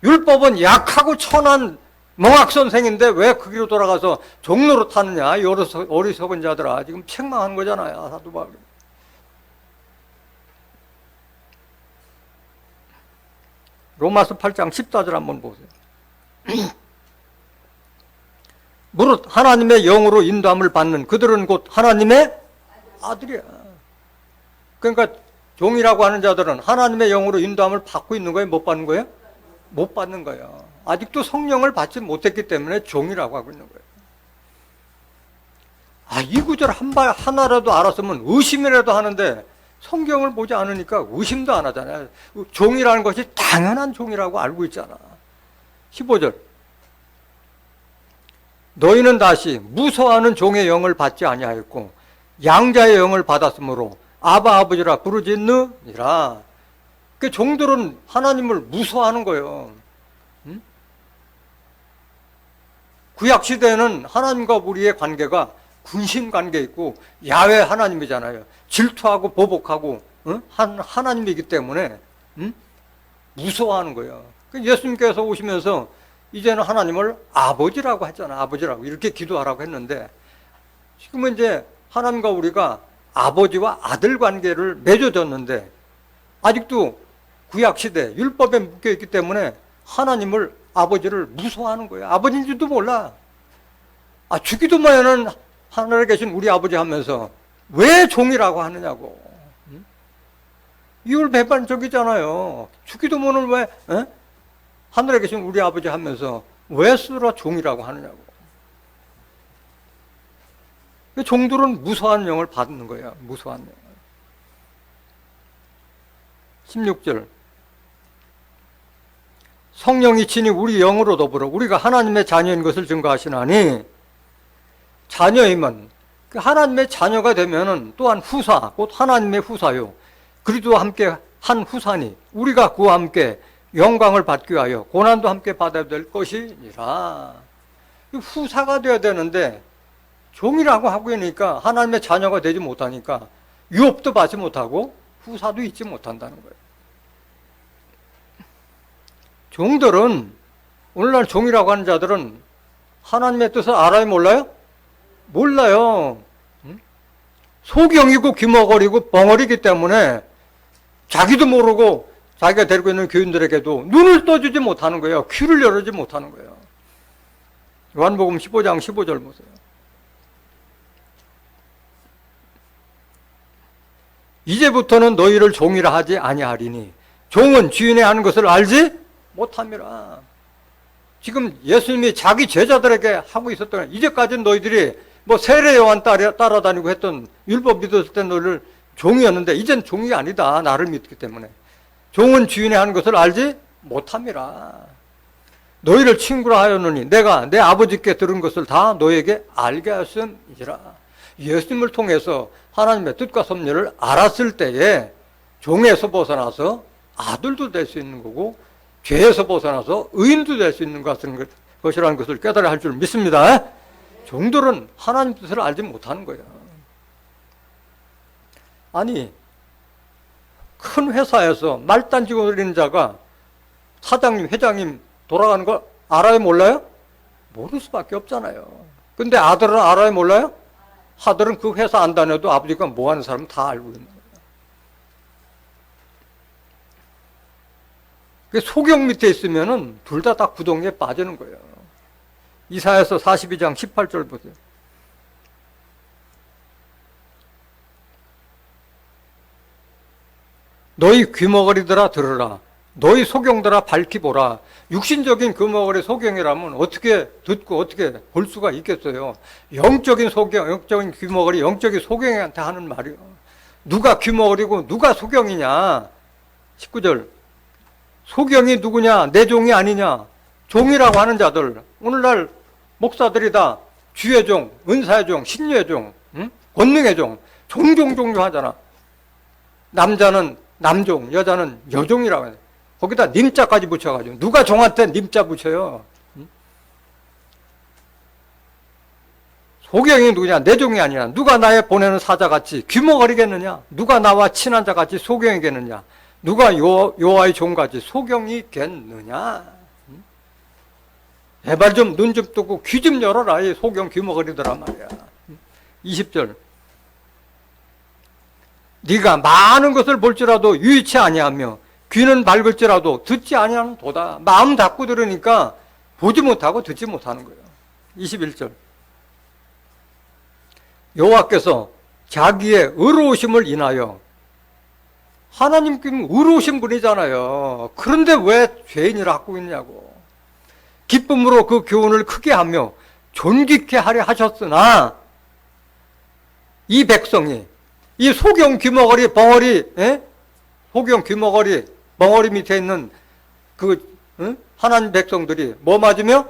율법은 약하고 천한 멍학선생인데 왜 그 길로 돌아가서 종노릇 하느냐. 이 어리석은 자들아. 지금 책망하는 거잖아요. 사도 바울이. 로마서 8장 14절 한번 보세요. 무릇 하나님의 영으로 인도함을 받는 그들은 곧 하나님의 아들이야. 그러니까 종이라고 하는 자들은 하나님의 영으로 인도함을 받고 있는 거예요? 못 받는 거예요? 못 받는 거예요. 아직도 성령을 받지 못했기 때문에 종이라고 하고 있는 거예요. 이 구절 하나라도 알았으면 의심이라도 하는데 성경을 보지 않으니까 의심도 안 하잖아요. 종이라는 것이 당연한 종이라고 알고 있잖아. 15절. 너희는 다시 무서워하는 종의 영을 받지 아니하였고 양자의 영을 받았으므로 아바 아버지라 부르짖느니라. 그 종들은 하나님을 무서워하는 거예요. 구약 시대에는 하나님과 우리의 관계가 군신 관계 있고 야훼 하나님이잖아요. 질투하고 보복하고 하나님이기 때문에 무서워하는 거예요. 예수님께서 오시면서 이제는 하나님을 아버지라고 했잖아. 아버지라고 이렇게 기도하라고 했는데 지금은 이제 하나님과 우리가 아버지와 아들 관계를 맺어졌는데 아직도 구약시대 율법에 묶여있기 때문에 하나님을 아버지를 무서워하는 거예요. 아버지인지도 몰라. 주기도만 하는 하늘에 계신 우리 아버지 하면서 왜 종이라고 하느냐고. 이율배반적이잖아요. 주기도문을 왜 하늘에 계신 우리 아버지 하면서 왜 쓰라 종이라고 하느냐고. 종들은 무서워하는 영을 받는 거예요. 무서워하는 영을. 16절. 성령이 친히 우리 영으로 더불어 우리가 하나님의 자녀인 것을 증거하시나니, 자녀이면 그 하나님의 자녀가 되면은 또한 후사, 곧 하나님의 후사요. 그리스도와 함께 한 후사니 우리가 그와 함께 영광을 받기 위하여 고난도 함께 받아야 될 것이니라. 후사가 되어야 되는데 종이라고 하고 있으니까 하나님의 자녀가 되지 못하니까 유업도 받지 못하고 후사도 잊지 못한다는 거예요. 종들은, 오늘날 종이라고 하는 자들은 하나님의 뜻을 알아요, 몰라요? 몰라요. 소경이고 귀머거리고 벙어리기 때문에 자기도 모르고 자기가 데리고 있는 교인들에게도 눈을 떠주지 못하는 거예요. 귀를 열어주지 못하는 거예요. 요한복음 15장 15절 보세요. 이제부터는 너희를 종이라 하지 아니하리니 종은 주인의 하는 것을 알지 못함이라. 지금 예수님이 자기 제자들에게 하고 있었던, 이제까지는 너희들이 뭐 세례 요한 따라다니고 했던, 율법 믿었을 때 너희를 종이었는데 이젠 종이 아니다. 나를 믿기 때문에. 종은 주인이 하는 것을 알지 못함이라. 너희를 친구라 하였느니 내가 내 아버지께 들은 것을 다 너희에게 알게 하였음이라. 예수님을 통해서 하나님의 뜻과 섭리를 알았을 때에 종에서 벗어나서 아들도 될 수 있는 거고, 죄에서 벗어나서 의인도 될 수 있는 것이라는 것을 깨달아야 할 줄 믿습니다. 종들은 하나님 뜻을 알지 못하는 거예요. 아니, 큰 회사에서 말단 직원인 자가 사장님, 회장님 돌아가는 걸 알아요, 몰라요? 모를 수밖에 없잖아요. 근데 아들은 알아요, 몰라요? 아들은 그 회사 안 다녀도 아버지가 뭐 하는 사람은 다 알고 있는 거예요. 소경 밑에 있으면은 둘 다 구덩이에 빠지는 거예요. 이사야서 42장 18절 보세요. 너희 귀머거리들아 들으라. 너희 소경들아 밝히 보라. 육신적인 귀머거리 소경이라면 어떻게 듣고 어떻게 볼 수가 있겠어요. 영적인 소경, 영적인 귀머거리, 영적인 소경한테 하는 말이요. 누가 귀머거리고 누가 소경이냐. 19절. 소경이 누구냐? 내 종이 아니냐? 종이라고 하는 자들, 오늘날 목사들이 다 주의 종, 은사의 종, 신유의 종, 권능의 종, 종종 하잖아. 남자는 남종, 여자는 여종이라고 해요. 거기다 님자까지 붙여가지고. 누가 종한테 님자 붙여요? 소경이 누구냐? 내 종이 아니냐? 누가 나의 보내는 사자같이 귀머거리겠느냐? 누가 나와 친한 자같이 소경이겠느냐? 누가 여호와의 종같이 소경이겠느냐? 제발 좀 눈 좀 뜨고 귀 좀 열어라. 이 소경 귀머거리더란 말이야. 20절. 네가 많은 것을 볼지라도 유의치 아니하며 귀는 밝을지라도 듣지 아니하는 도다. 마음 닫고 들으니까 보지 못하고 듣지 못하는 거예요. 21절. 여호와께서 자기의 의로우심을 인하여, 하나님께는 의로우신 분이잖아요. 그런데 왜 죄인이라 하고 있냐고. 기쁨으로 그 교훈을 크게 하며 존귀케 하려 하셨으나, 이 백성이 이 소경 귀머거리 벙어리, 소경 귀머거리 벙어리 밑에 있는 하나님 백성들이 뭐 맞으며?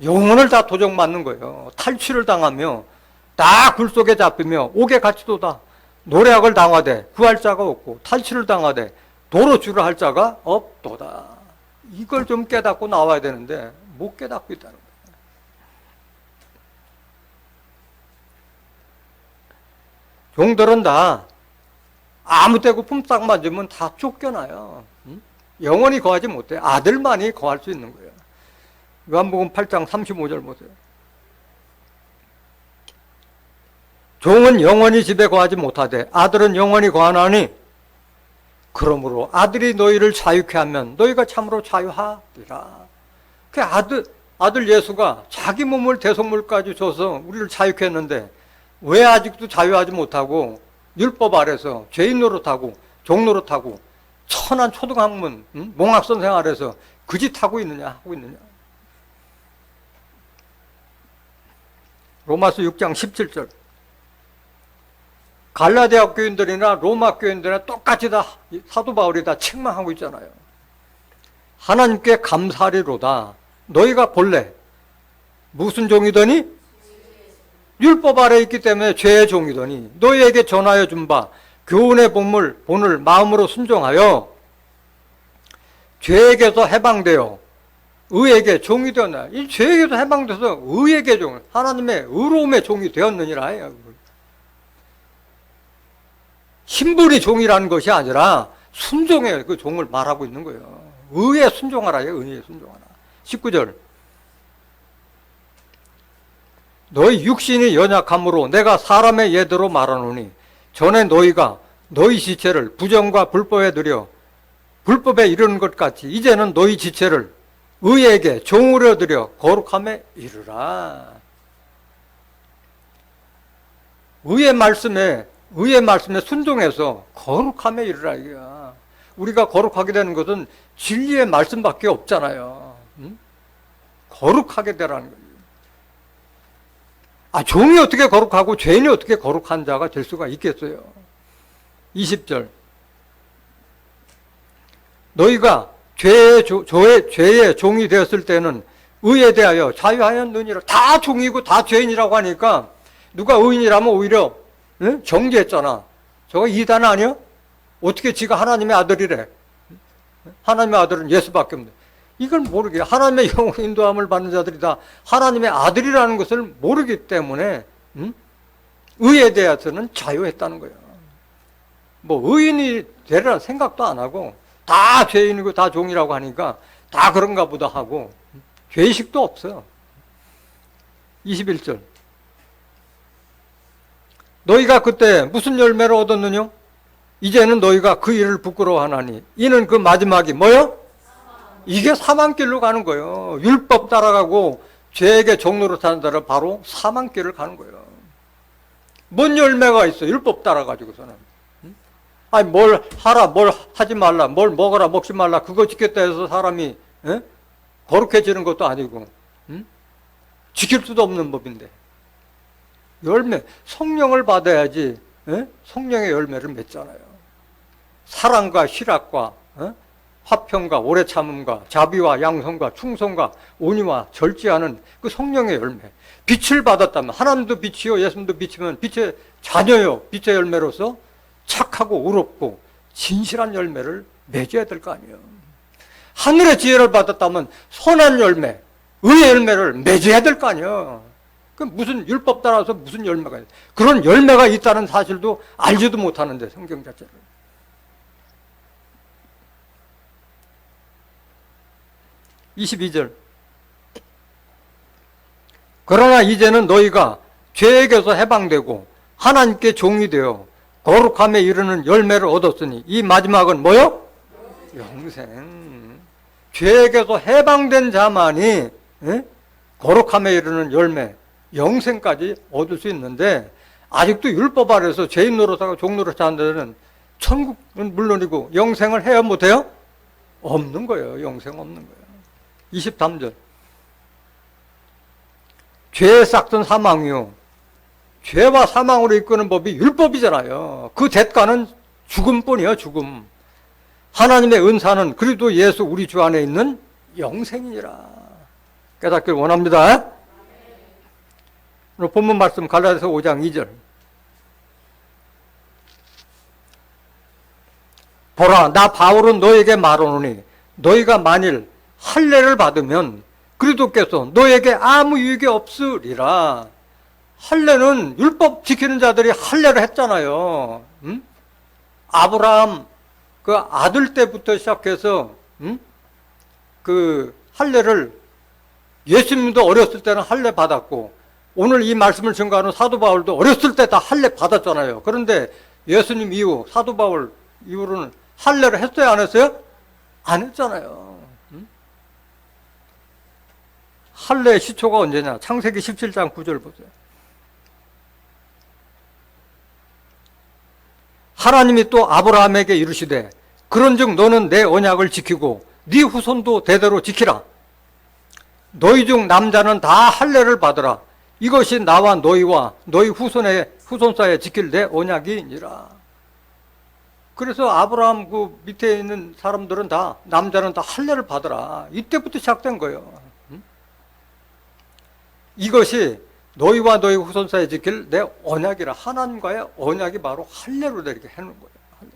영혼을 다 도적 맞는 거예요. 탈취를 당하며 다 굴속에 잡히며 옥에 갇히도다. 노략을 당하되 구할 자가 없고 탈취를 당하되 도로 주를 할 자가 없도다. 이걸 좀 깨닫고 나와야 되는데 못 깨닫고 있다는 거예요. 종들은 다 아무 때고 품삯 맞으면 다 쫓겨나요. 영원히 거하지 못해. 아들만이 거할 수 있는 거예요. 요한복음 8장 35절 보세요. 종은 영원히 집에 거하지 못하되 아들은 영원히 거하나니, 그러므로 아들이 너희를 자유케 하면 너희가 참으로 자유하리라. 그 아들 예수가 자기 몸을 대속물까지 줘서 우리를 자유케 했는데 왜 아직도 자유하지 못하고 율법 아래서 죄인 노릇하고 종 노릇하고 천한 초등학문, 몽학선생 아래서 그 짓 하고 있느냐. 로마서 6장 17절. 갈라디아 교인들이나 로마 교인들이나 똑같이 다 사도 바울이 다 책망하고 있잖아요. 하나님께 감사하리로다. 너희가 본래 무슨 종이더니? 율법 아래 있기 때문에 죄의 종이더니 너희에게 전하여 준 바 교훈의 본을 마음으로 순종하여 죄에게서 해방되어 의에게 종이 되었나. 이 죄에게서 해방돼서 의에게 종, 하나님의 의로움의 종이 되었느니라 해요. 신분이 종이라는 것이 아니라 순종의 그 종을 말하고 있는 거예요. 의에 순종하라. 의에 순종하라. 19절. 너희 육신이 연약함으로 내가 사람의 예대로 말하노니 전에 너희가 너희 지체를 부정과 불법에 들여 불법에 이르는 것 같이 이제는 너희 지체를 의에게 종으로 들여 거룩함에 이르라. 의의 말씀에 순종해서 거룩함에 이르라. 이거야. 우리가 거룩하게 되는 것은 진리의 말씀밖에 없잖아요. 응? 거룩하게 되라는 거예요. 종이 어떻게 거룩하고 죄인이 어떻게 거룩한 자가 될 수가 있겠어요? 20절. 너희가 죄의 종이 되었을 때는 의에 대하여 자유하였느니라. 다 종이고 다 죄인이라고 하니까 누가 의인이라면 오히려 정죄했잖아. 저거 이단 아니야? 어떻게 지가 하나님의 아들이래? 하나님의 아들은 예수밖에 없는데. 이걸 모르게 하나님의 영으로 인도함을 받는 자들이 다 하나님의 아들이라는 것을 모르기 때문에 의에 대해서는 자유했다는 거예요. 뭐 의인이 되리라 생각도 안 하고 다 죄인이고 다 종이라고 하니까 다 그런가 보다 하고 죄의식도 없어요. 21절. 너희가 그때 무슨 열매를 얻었느냐? 이제는 너희가 그 일을 부끄러워하나니 이는 그 마지막이 뭐요? 이게 사망길로 가는 거예요. 율법 따라가고 죄에게 종로로 사는 자는 바로 사망길을 가는 거예요. 뭔 열매가 있어? 율법 따라가지고서는. 뭘 하라, 뭘 하지 말라, 뭘 먹어라, 먹지 말라, 그거 지켰다 해서 사람이 거룩해지는 것도 아니고 지킬 수도 없는 법인데. 열매, 성령을 받아야지 성령의 열매를 맺잖아요. 사랑과 희락과 화평과 오래 참음과 자비와 양성과 충성과 온유와 절제하는 그 성령의 열매. 빛을 받았다면 하나님도 빛이요 예수님도 빛이면 빛의 자녀요. 빛의 열매로서 착하고 의롭고 진실한 열매를 맺어야 될 거 아니에요. 하늘의 지혜를 받았다면 선한 열매, 의의 열매를 맺어야 될 거 아니에요. 그 무슨 율법 따라서 무슨 열매가 있어요. 그런 열매가 있다는 사실도 알지도 못하는데 성경 자체를. 22절. 그러나 이제는 너희가 죄에게서 해방되고 하나님께 종이 되어 거룩함에 이르는 열매를 얻었으니 이 마지막은 뭐요? 영생. 죄에게서 해방된 자만이 거룩함에 이르는 열매, 영생까지 얻을 수 있는데 아직도 율법 아래서 죄인 노릇하고 종 노릇하는 데는 천국은 물론이고 영생을 해야 못해요? 없는 거예요. 영생 없는 거예요. 23절. 죄의 싹은 사망이요. 죄와 사망으로 이끄는 법이 율법이잖아요. 그 대가는 죽음뿐이에요. 죽음. 하나님의 은사는 그리스도 예수 우리 주 안에 있는 영생이니라. 깨닫길 원합니다. 오늘 본문 말씀 갈라디아서 5장 2절. 보라, 나 바울은 너에게 말하노니 너희가 만일 할례를 받으면 그리스도께서 너에게 아무 유익이 없으리라. 할례는 율법 지키는 자들이 할례를 했잖아요. 아브라함 그 아들 때부터 시작해서 그 할례를 예수님도 어렸을 때는 할례 받았고 오늘 이 말씀을 증거하는 사도 바울도 어렸을 때 다 할례 받았잖아요. 그런데 예수님 이후 사도 바울 이후로는 할례를 했어요, 안 했어요? 안 했잖아요. 할례의 시초가 언제냐? 창세기 17장 9절 보세요. 하나님이 또 아브라함에게 이르시되 그런즉 너는 내 언약을 지키고 네 후손도 대대로 지키라. 너희 중 남자는 다 할례를 받으라. 이것이 나와 너희와 너희 후손사에 지킬 내 언약이니라. 그래서 아브라함 그 밑에 있는 사람들은 다 남자는 다 할례를 받으라. 이때부터 시작된 거예요. 이것이 너희와 너희 후손사에 지킬 내 언약이라. 하나님과의 언약이 바로 할례로 이렇게 해놓은 거예요. 할례.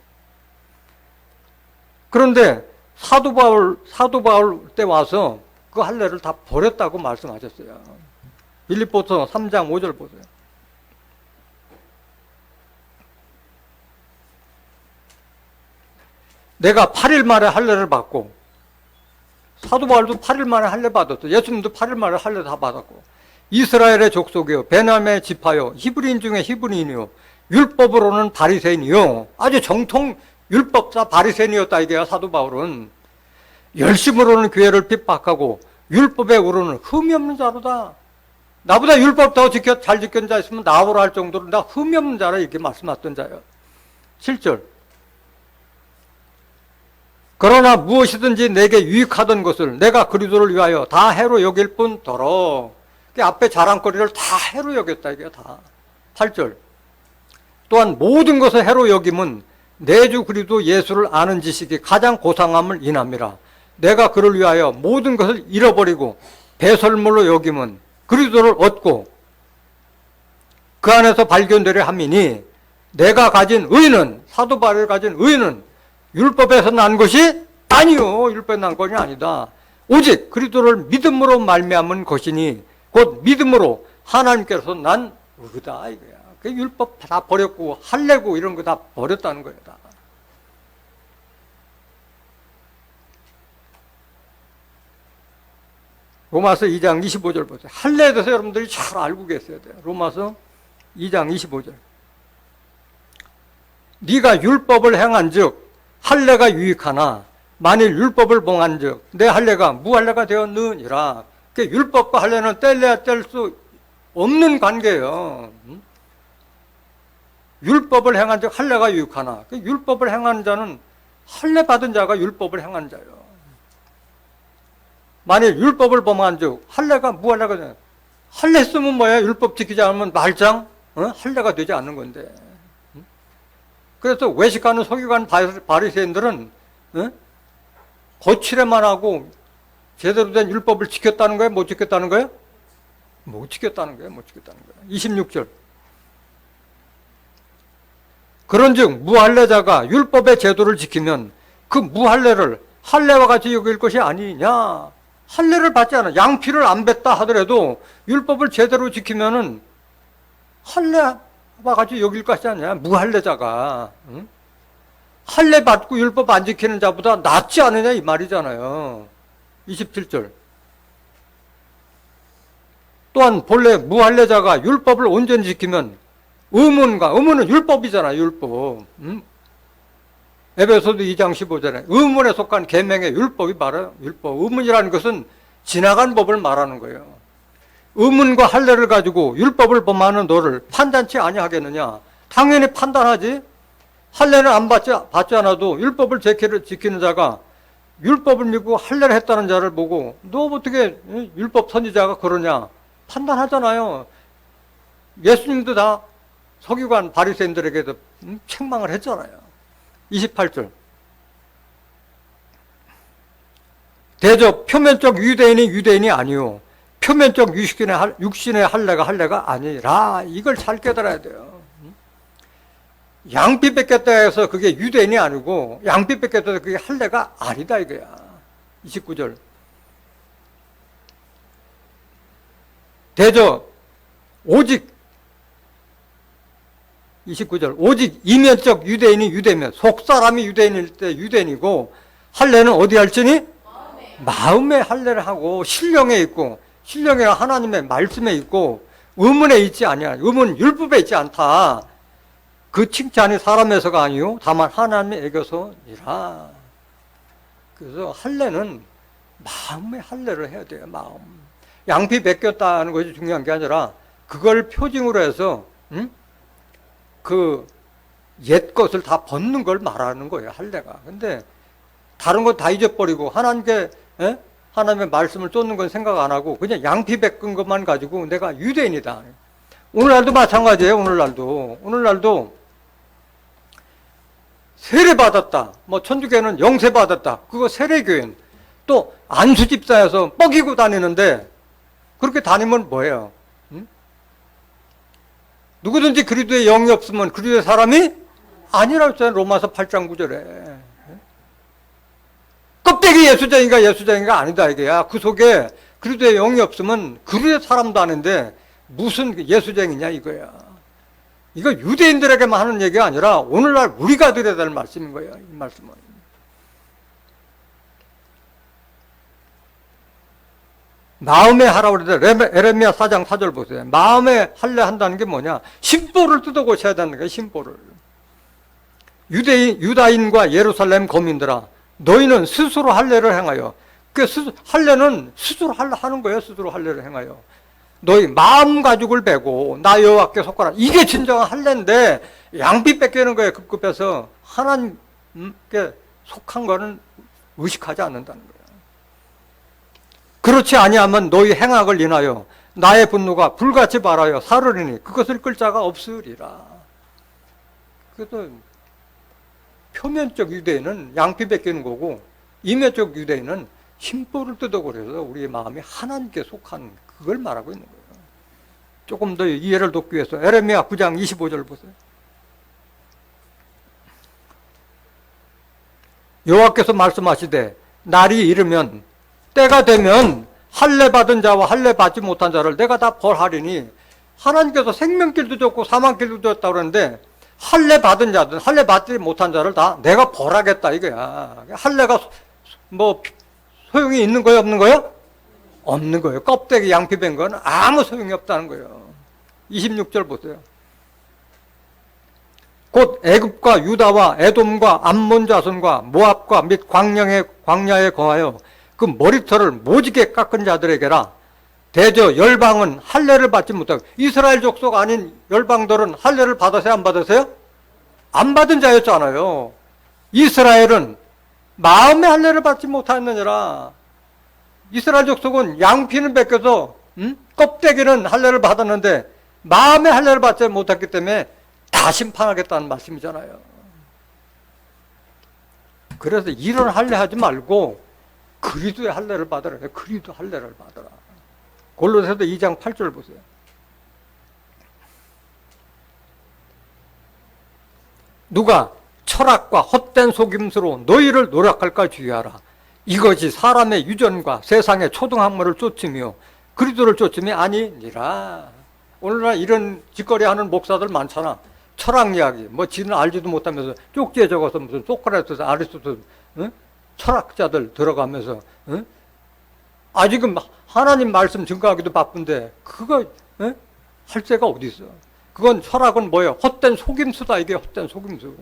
그런데 사도 바울 때 와서 그 할례를 다 버렸다고 말씀하셨어요. 빌립보서 3장 5절 보세요. 내가 8일 만에 할례를 받고, 사도 바울도 8일 만에 할례 받았어. 예수님도 8일 만에 할례 다 받았고, 이스라엘의 족속이요, 베냐민의 지파요, 히브리인 중에 히브리인이요, 율법으로는 바리새인이요. 아주 정통 율법자 바리새인이었다 이게야. 사도 바울은 열심으로는 교회를 핍박하고 율법에 오르는 흠이 없는 자로다. 나보다 율법 더 잘 지킨 자 있으면 나오라 할 정도로 나 흠이 없는 자라 이렇게 말씀하셨던 자예요. 7절. 그러나 무엇이든지 내게 유익하던 것을 내가 그리스도를 위하여 다 해로 여길 뿐더러. 앞에 자랑거리를 다 해로 여겼다, 이게 다. 8절. 또한 모든 것을 해로 여김은 내 주 그리스도 예수를 아는 지식이 가장 고상함을 인함이라. 내가 그를 위하여 모든 것을 잃어버리고 배설물로 여김은 그리스도를 얻고 그 안에서 발견되려 함이니 내가 가진 의는, 사도 바울이 가진 의는 율법에서 난 것이 아니요, 율법에서 난 것이 아니다. 오직 그리스도를 믿음으로 말미암은 것이니 곧 믿음으로 하나님께서 난 의다, 이거야. 그 율법 다 버렸고 할례고 이런 거 다 버렸다는 거야, 다. 로마서 2장 25절 보세요. 할례에 대해서 여러분들이 잘 알고 계셔야 돼요. 로마서 2장 25절. 네가 율법을 행한즉 할례가 유익하나 만일 율법을 봉한즉 내 할례가 무할례가 되었느니라. 그 율법과 할례는 뗄래야 뗄 수 없는 관계예요. 율법을 행한즉 할례가 유익하나. 그 율법을 행하는 자는 할례 받은 자가 율법을 행한 자예요. 만일 율법을 범한즉 할례가 무할례가 되냐. 할례 쓰면 뭐야? 율법 지키지 않으면 말짱 할례가 되지 않는 건데. 그래서 외식하는 서기관 바리새인들은 거칠에만 하고 제대로 된 율법을 지켰다는 거예요? 못 지켰다는 거예요? 못 지켰다는 거예요. 못 지켰다는 거예요. 26절. 그런즉 무할례자가 율법의 제도를 지키면 그 무할례를 할례와 같이 여길 것이 아니냐. 할례를 받지 않아. 양피를 안 뱉다 하더라도 율법을 제대로 지키면은 할례와 같이 여길 것이 아니냐. 무할례자가. 응? 할례 받고 율법 안 지키는 자보다 낫지 않으냐 이 말이잖아요. 27절. 또한 본래 무할례자가 율법을 온전히 지키면 의문은 율법이잖아요. 율법. 에베소서 2장 15절에 의문에 속한 계명의 율법이 바로 율법. 의문이라는 것은 지나간 법을 말하는 거예요. 의문과 할례를 가지고 율법을 범하는 너를 판단치 아니하겠느냐. 당연히 판단하지. 할례는 안 받지 않아도 율법을 지키는 자가 율법을 믿고 할례를 했다는 자를 보고 너 어떻게 율법 선지자가 그러냐 판단하잖아요. 예수님도 다 서기관 바리새인들에게도 책망을 했잖아요. 28절. 대저 표면적 유대인이 아니요 표면적 육신의 할례가 아니라. 이걸 잘 깨달아야 돼요. 양피 뺏겼다 해서 그게 유대인이 아니고 양피 뺏겼다 해서 그게 할례가 아니다 이거야. 29절. 대저 오직 29절. 오직 이면적 유대인이 유대면 속사람이 유대인일 때 유대인이고 할례는 어디 할지니? 마음에 할례를 하고 신령에 있고 신령이란 하나님의 말씀에 있고 의문에 있지 아니야. 의문 율법에 있지 않다. 그 칭찬이 사람에서가 아니요 다만 하나님에게서니라. 그래서 할례는 마음의 할례를 해야 돼요. 마음. 양피 뺏겼다는 것이 중요한 게 아니라 그걸 표징으로 해서 그 옛 것을 다 벗는 걸 말하는 거예요. 할례가. 근데 다른 건 다 잊어버리고 하나님의 말씀을 쫓는 건 생각 안 하고 그냥 양피 뺏긴 것만 가지고 내가 유대인이다. 오늘날도 마찬가지예요. 오늘날도 세례 받았다. 뭐 천주교는 영세 받았다. 그거 세례교인. 또 안수집사에서 뻐기고 다니는데 그렇게 다니면 뭐예요? 누구든지 그리스도의 영이 없으면 그리스도의 사람이 아니라고 했잖아요. 로마서 8장 9절에. 껍데기 예수쟁이가 아니다 이게야. 그 속에 그리스도의 영이 없으면 그리스도의 사람도 아닌데 무슨 예수쟁이냐 이거야. 이거 유대인들에게만 하는 얘기가 아니라 오늘날 우리가 드려야 될 말씀인 거예요. 이 말씀은. 마음에 하라고 그러는데 에레미야 4장 4절 보세요. 마음에 할례 한다는 게 뭐냐? 심보를 뜯어 고쳐야 되는 거예요. 심보를. 유다인과 예루살렘 거민들아 너희는 스스로 할례를 행하여 할례는 스스로 하는 거예요. 스스로 할례를 행하여 너희 마음 가죽을 베고 나 여호와께 속하라. 이게 진정한 할례인데 양피 뺏기는 거예요. 급급해서 하나님께 속한 거는 의식하지 않는다는 거예요. 그렇지 아니하면 너희 행악을 인하여 나의 분노가 불같이 발하여 사르리니 그것을 끌 자가 없으리라. 그래서 표면적 유대인은 양피 벗기는 거고 이면적 유대인은 심보를 뜯어버려서 우리의 마음이 하나님께 속한 그걸 말하고 있는 거예요. 조금 더 이해를 돕기 위해서 에레미야 9장 25절 보세요. 여호와께서 말씀하시되 날이 이르면 때가 되면 할례 받은 자와 할례 받지 못한 자를 내가 다 벌하리니 하나님께서 생명길도 줬고 사망길도 줬다고 그러는데 할례 받은 자든 할례 받지 못한 자를 다 내가 벌하겠다 이거야. 할례가 뭐 소용이 있는 거예요 없는 거예요? 없는 거예요. 껍데기 양피 뺀 건 아무 소용이 없다는 거예요. 26절 보세요. 곧 애굽과 유다와 에돔과 암몬 자손과 모압과 및 광야에 거하여 그 머리털을 모지게 깎은 자들에게라. 대저 열방은 할례를 받지 못하고 이스라엘 족속 아닌 열방들은 할례를 받으세요 안 받으세요? 안 받은 자였잖아요. 이스라엘은 마음의 할례를 받지 못하였느니라. 이스라엘 족속은 양피는 벗겨서 껍데기는 할례를 받았는데 마음의 할례를 받지 못했기 때문에 다 심판하겠다는 말씀이잖아요. 그래서 이런 할례 하지 말고 그리스도의 할례를 받으라. 그리스도 할례를 받으라. 골로새서 2장 8절 보세요. 누가 철학과 헛된 속임수로 너희를 노력할까 주의하라. 이것이 사람의 유전과 세상의 초등학문을 쫓으며 그리스도를 쫓음이 아니니라. 오늘날 이런 짓거리하는 목사들 많잖아. 철학 이야기, 뭐 지는 알지도 못하면서 쪽지에 적어서 무슨 소크라테스, 아리스토텔, 철학자들 들어가면서 아직은 하나님 말씀 증거하기도 바쁜데 그거 할 새가 어디 있어? 그건 철학은 뭐예요? 헛된 속임수다. 이게 헛된 속임수.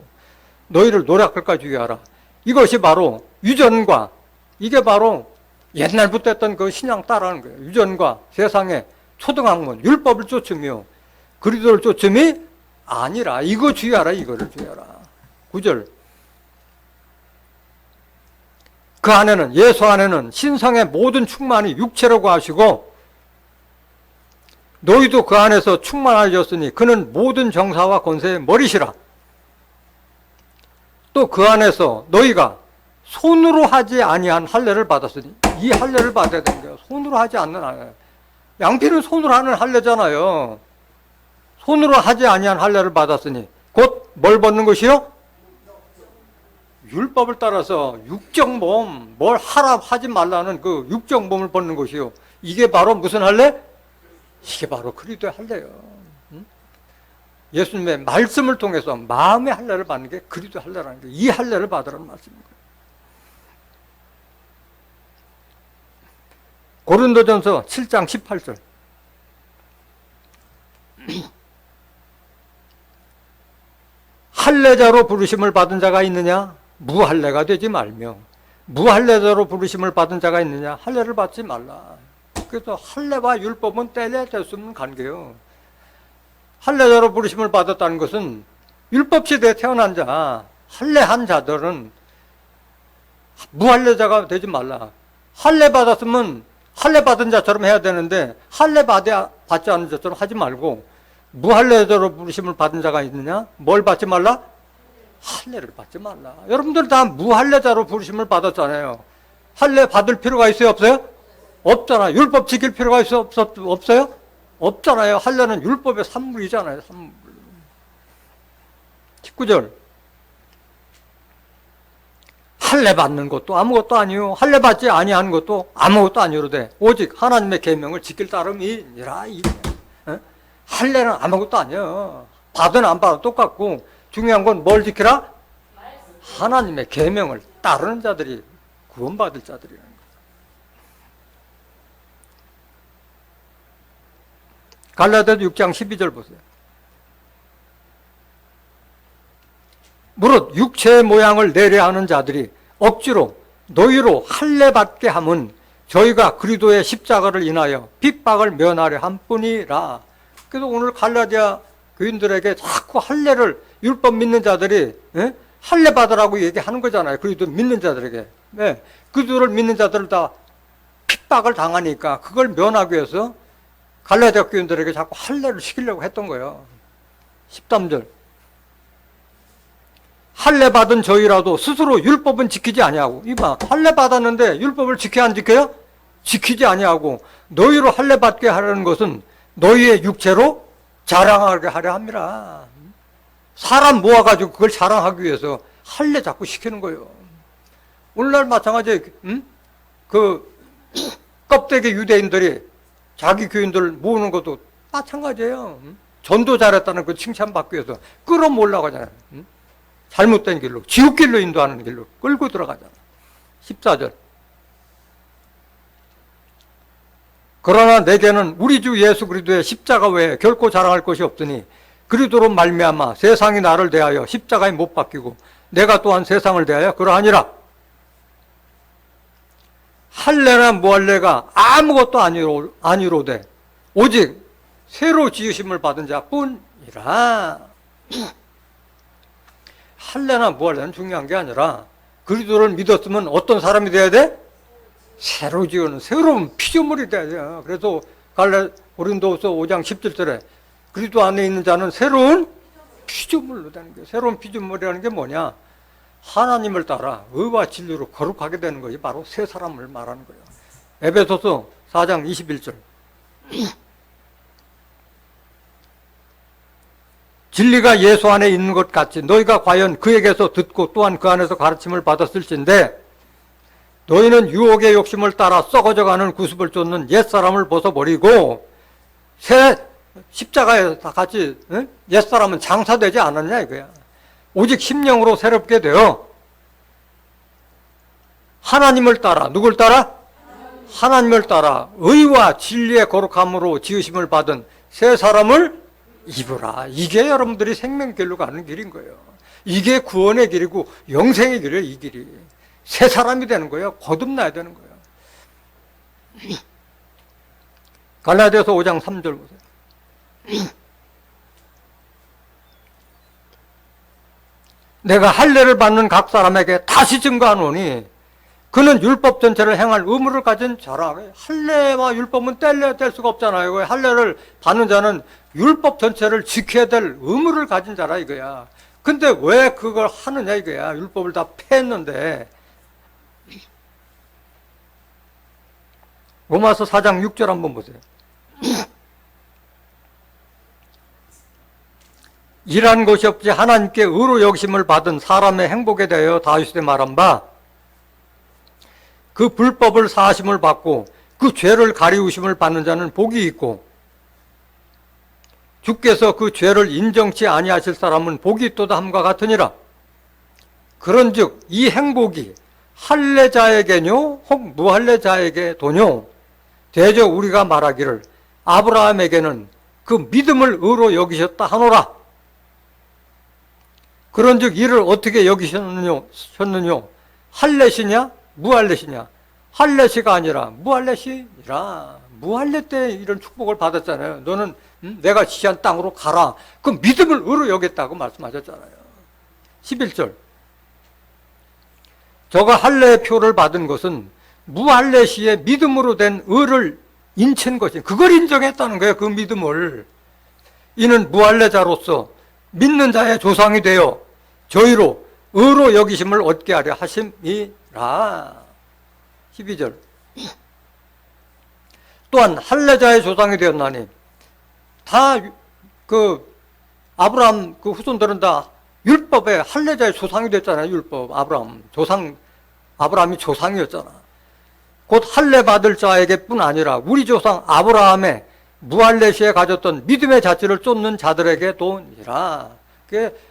너희를 노력할까 주의하라. 이것이 바로 유전과 이게 바로 옛날부터 했던 그 신앙 따라하는 거예요. 유전과 세상의 초등학문, 율법을 쫓으며 그리스도를 쫓음이 아니라 이거 주의하라. 이거를 주의하라. 9절. 그 안에는 예수 안에는 신성의 모든 충만이 육체로 거하시고 너희도 그 안에서 충만하셨으니 그는 모든 정사와 권세의 머리시라. 또 그 안에서 너희가 손으로 하지 아니한 할례를 받았으니 이 할례를 받아야 되는 거예요. 손으로 하지 않는 할례. 양피는 손으로 하는 할례잖아요. 손으로 하지 아니한 할례를 받았으니 곧 뭘 벗는 것이요? 율법을 따라서 육정범, 뭘 하라 하지 말라는 그 육정범을 벗는 것이요. 이게 바로 무슨 할례? 이게 바로 그리스도의 할례예요. 예수님의 말씀을 통해서 마음의 할례를 받는 게 그리스도의 할례라는 거예요. 이 할례를 받으라는 말씀인 거예요. 고린도전서 7장 18절. 할례자로 부르심을 받은 자가 있느냐? 무할례가 되지 말며 무할례자로 부르심을 받은 자가 있느냐? 할례를 받지 말라. 그래서 할례와 율법은 뗄래야 뗄 수 없는 관계예요. 할례자로 부르심을 받았다는 것은 율법 시대에 태어난 자, 할례한 자들은 무할례자가 되지 말라. 할례 받았으면 할례 받은 자처럼 해야 되는데 할례 받지 않은 자처럼 하지 말고 무할례자로 부르심을 받은 자가 있느냐? 뭘 받지 말라? 할례를 받지 말라. 여러분들 다 무할례자로 부르심을 받았잖아요. 할례 받을 필요가 있어요? 없어요? 없잖아요. 율법 지킬 필요가 있어요? 없어요? 없잖아요. 할례는 율법의 산물이잖아요. 산물. 19절. 할례 받는 것도 아무것도 아니요. 할례 받지 아니하는 것도 아무것도 아니로되 오직 하나님의 계명을 지킬 따름이니라. 할례는 아무것도 아니에요. 받은 안 받아도 똑같고 중요한 건 뭘 지키라? 하나님의 계명을 따르는 자들이 구원받을 자들이라는 거예요. 갈라디아서 6장 12절 보세요. 무릇 육체의 모양을 내려 하는 자들이 억지로 너희로 할례 받게 함은 저희가 그리스도의 십자가를 인하여 핍박을 면하려 함뿐이라. 그래서 오늘 갈라디아 교인들에게 자꾸 할례를 율법 믿는 자들이 할례 받으라고 얘기하는 거잖아요. 그리스도 믿는 자들에게 네. 그들을 믿는 자들을 다 핍박을 당하니까 그걸 면하기 위해서 갈라디아 교인들에게 자꾸 할례를 시키려고 했던 거예요. 13절. 할례 받은 저희라도 스스로 율법은 지키지 아니하고, 이봐, 할례 받았는데 율법을 지켜야 안 지켜요? 지키지 아니하고, 너희로 할례 받게 하려는 것은 너희의 육체로 자랑하게 하려 함이라. 사람 모아가지고 그걸 자랑하기 위해서 할례 자꾸 시키는 거예요. 오늘날 마찬가지에 그 껍데기 유대인들이 자기 교인들 모으는 것도 마찬가지예요. 전도 잘했다는 그 칭찬받기 위해서 끌어모으려고 하잖아요. 잘못된 길로, 지옥길로 인도하는 길로 끌고 들어가잖아요. 14절. 그러나 내게는 우리 주 예수 그리스도의 십자가 외에 결코 자랑할 것이 없으니 그리스도로 말미암아 세상이 나를 대하여 십자가에 못 박히고 내가 또한 세상을 대하여 그러하니라. 할례나 무할례가 아무것도 아니로되 오직 새로 지으심을 받은 자뿐이라. 할례나 무할례는 중요한 게 아니라 그리스도를 믿었으면 어떤 사람이 돼야 돼? 새로 지어는 새로운 피조물이 돼야 돼요. 그래서 고린도후서 5장 17절에 그리스도 안에 있는 자는 새로운 피조물로 되는 거예요. 새로운 피조물이라는 게 뭐냐? 하나님을 따라 의와 진리로 거룩하게 되는 것이 바로 새 사람을 말하는 거예요. 에베소서 4장 21절. 진리가 예수 안에 있는 것 같이 너희가 과연 그에게서 듣고 또한 그 안에서 가르침을 받았을진데 너희는 유혹의 욕심을 따라 썩어져가는 구습을 쫓는 옛사람을 벗어버리고 새 십자가에 다 같이 옛사람은 장사되지 않았냐 이거야. 오직 심령으로 새롭게 되어 하나님을 따라, 누굴 따라? 하나님을 따라 의와 진리의 거룩함으로 지으심을 받은 새 사람을 입으라. 이게 여러분들이 생명길로 가는 길인 거예요. 이게 구원의 길이고 영생의 길이에요. 이 길이. 새 사람이 되는 거예요. 거듭나야 되는 거예요. 갈라디아서 5장 3절 보세요. 내가 할례를 받는 각 사람에게 다시 증거하노니 그는 율법 전체를 행할 의무를 가진 자라. 할례와 율법은 뗄 수가 없잖아요. 할례를 받는 자는 율법 전체를 지켜야 될 의무를 가진 자라 이거야. 근데 왜 그걸 하느냐 이거야. 율법을 다 폐했는데. 로마서 4장 6절 한번 보세요. 일한 것이 없이 하나님께 의로 여기심을 받은 사람의 행복에 대하여 다윗이 말한 바 그 불법을 사하심을 받고 그 죄를 가리우심을 받는 자는 복이 있고 주께서 그 죄를 인정치 아니하실 사람은 복이 있도다 함과 같으니라. 그런즉 이 행복이 할례자에게뇨 혹 무할례자에게도뇨 대저 우리가 말하기를 아브라함에게는 그 믿음을 의로 여기셨다 하노라. 그런즉 이를 어떻게 여기셨느냐? 할례시냐? 무할례시냐? 할례시가 아니라 무할례시니라. 무할례 때 이런 축복을 받았잖아요. 너는 내가 지시한 땅으로 가라. 그 믿음을 의로 여겼다고 말씀하셨잖아요. 11절. 저가 할례의 표를 받은 것은 무할례 시에 믿음으로 된 의를 인친 것이 그걸 인정했다는 거예요. 그 믿음을. 이는 무할례자로서 믿는 자의 조상이 되어 저희로 의로 여기심을 얻게 하려 하심이라. 12절. 또한 할례자의 조상이 되었나니 다 그 아브라함 그 후손들은 다 율법에 할례자의 조상이 됐잖아요. 율법. 아브라함이 조상이었잖아. 곧 할례 받을 자에게뿐 아니라 우리 조상 아브라함의 무할례 시에 가졌던 믿음의 자취를 쫓는 자들에게도니라.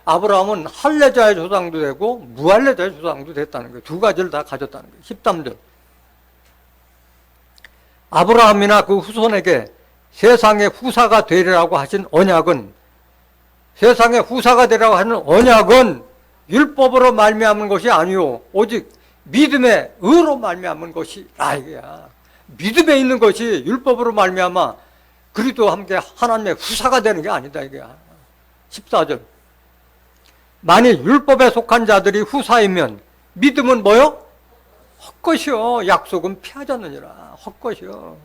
아브라함은 할례자의 조상도 되고 무할례자의 조상도 됐다는 거예요. 두 가지를 다 가졌다는 거예요. 13절. 아브라함이나 그 후손에게 세상의 후사가 되리라고 하신 언약은 세상의 후사가 되리라고 하는 언약은 율법으로 말미암은 것이 아니요 오직 믿음의 의로 말미암은 것이라 이거야. 믿음에 있는 것이 율법으로 말미암아 그리스도와 함께 하나님의 후사가 되는 게 아니다 이거야. 14절. 만일 율법에 속한 자들이 후사이면 믿음은 뭐요? 헛것이요. 약속은 피하자느니라. 헛것이요.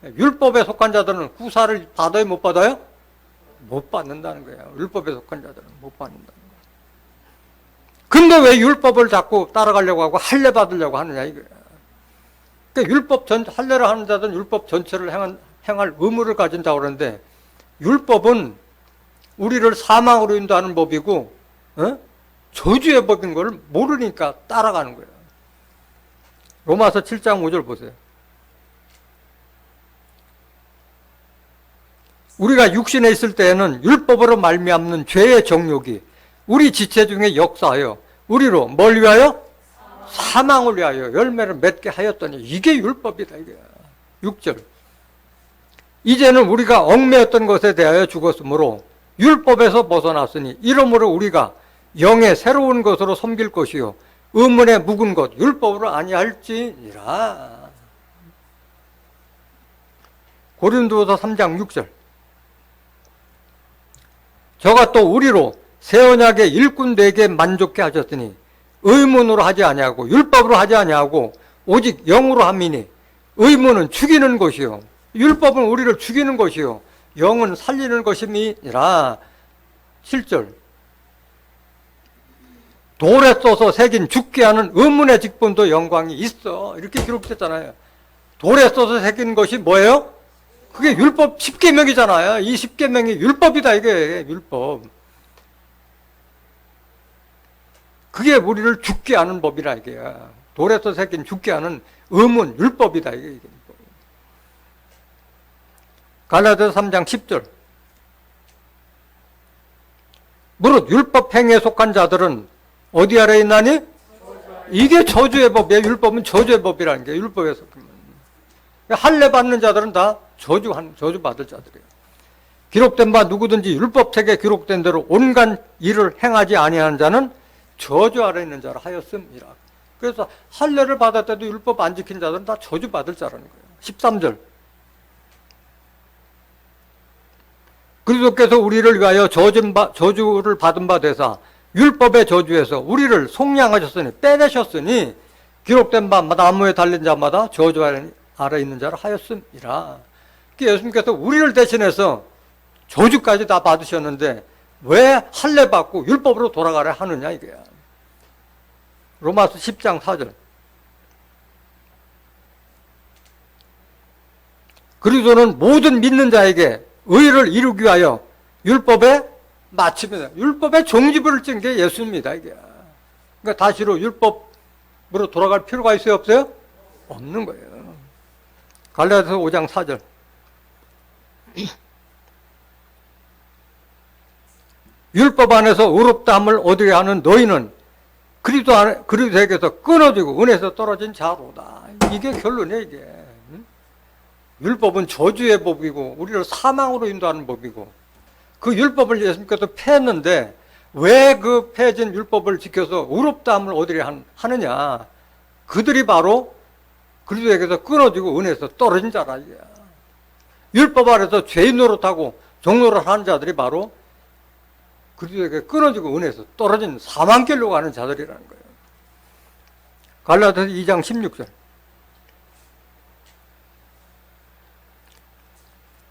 율법에 속한 자들은 구사를 받아요, 못 받아요? 못 받는다는 거예요. 율법에 속한 자들은 못 받는다는 거예요. 근데 왜 율법을 자꾸 따라가려고 하고 할례 받으려고 하느냐 이거예요. 그러니까 할례를 하는 자들은 율법 전체를 행할 의무를 가진 자고 그러는데, 율법은 우리를 사망으로 인도하는 법이고, 저주의 법인 걸 모르니까 따라가는 거예요. 로마서 7장 5절 보세요. 우리가 육신에 있을 때에는 율법으로 말미암는 죄의 정욕이 우리 지체 중에 역사하여 우리로 뭘 위하여? 사망을 위하여 열매를 맺게 하였더니, 이게 율법이다 이게. 6절. 이제는 우리가 얽매였던 것에 대하여 죽었으므로 율법에서 벗어났으니 이러므로 우리가 영의 새로운 것으로 섬길 것이요 의문에 묵은 것 율법으로 아니할지니라. 고린도서 3장 6절. 저가 또 우리로 새 언약의 일꾼 되게 만족케 하셨으니 의문으로 하지 아니하고 율법으로 하지 아니하고 오직 영으로 함이니, 의문은 죽이는 것이요 율법은 우리를 죽이는 것이요 영은 살리는 것임이니라. 7절. 돌에 써서 새긴 죽게 하는 의문의 직분도 영광이 있어. 이렇게 기록됐잖아요. 돌에 써서 새긴 것이 뭐예요? 그게 율법 10계명이잖아요. 이 10계명이 율법이다 이게 율법. 그게 우리를 죽게 하는 법이라 이게. 돌에서 새긴 죽게 하는 의문 율법이다 이게. 갈라디아서 3장 10절. 무릇 율법 행위에 속한 자들은 어디 아래에 있나니? 이게 저주의 법이에요. 율법은 저주의 법이라는 게 율법에 속하면. 할례 받는 자들은 다 저주 받을 자들이에요. 기록된 바 누구든지 율법책에 기록된 대로 온갖 일을 행하지 아니하는 자는 저주 아래 있는 자라 하였음이라. 그래서 할례를 받을 때도 율법 안 지킨 자들은 다 저주 받을 자라는 거예요. 13절. 그리스도께서 우리를 위하여 저주를 받은 바 되사 율법의 저주에서 우리를 속량하셨으니 빼내셨으니 기록된 바 나무에 달린 자마다 저주 아래 있는 자를 하였음이라. 예수님께서 우리를 대신해서 저주까지 다 받으셨는데 왜 할례 받고 율법으로 돌아가려 하느냐 이거야. 로마서 10장 4절. 그리스도는 모든 믿는 자에게 의를 이루기 위하여 율법에 마침이다. 율법에 종지부를 찐 게 예수입니다 이게. 그러니까 다시로 율법으로 돌아갈 필요가 있어요 없어요? 없는 거예요. 갈라디아서 5장 4절. 율법 안에서 의롭다함을 얻으게 하는 너희는 그리스도에게서 끊어지고 은혜에서 떨어진 자로다. 이게 결론이에요 이게. 율법은 저주의 법이고 우리를 사망으로 인도하는 법이고, 그 율법을 예수님께서 폐했는데 왜 그 폐해진 율법을 지켜서 의롭다함을 얻으려 하느냐. 그들이 바로 그리스도에게서 끊어지고 은혜에서 떨어진 자라 이게. 율법 아래서 죄인 노릇하고 종노릇 하는 자들이 바로 그리스도에게 끊어지고 은혜에서 떨어진 사망길로 가는 자들이라는 거예요. 갈라디아서 2장 16절.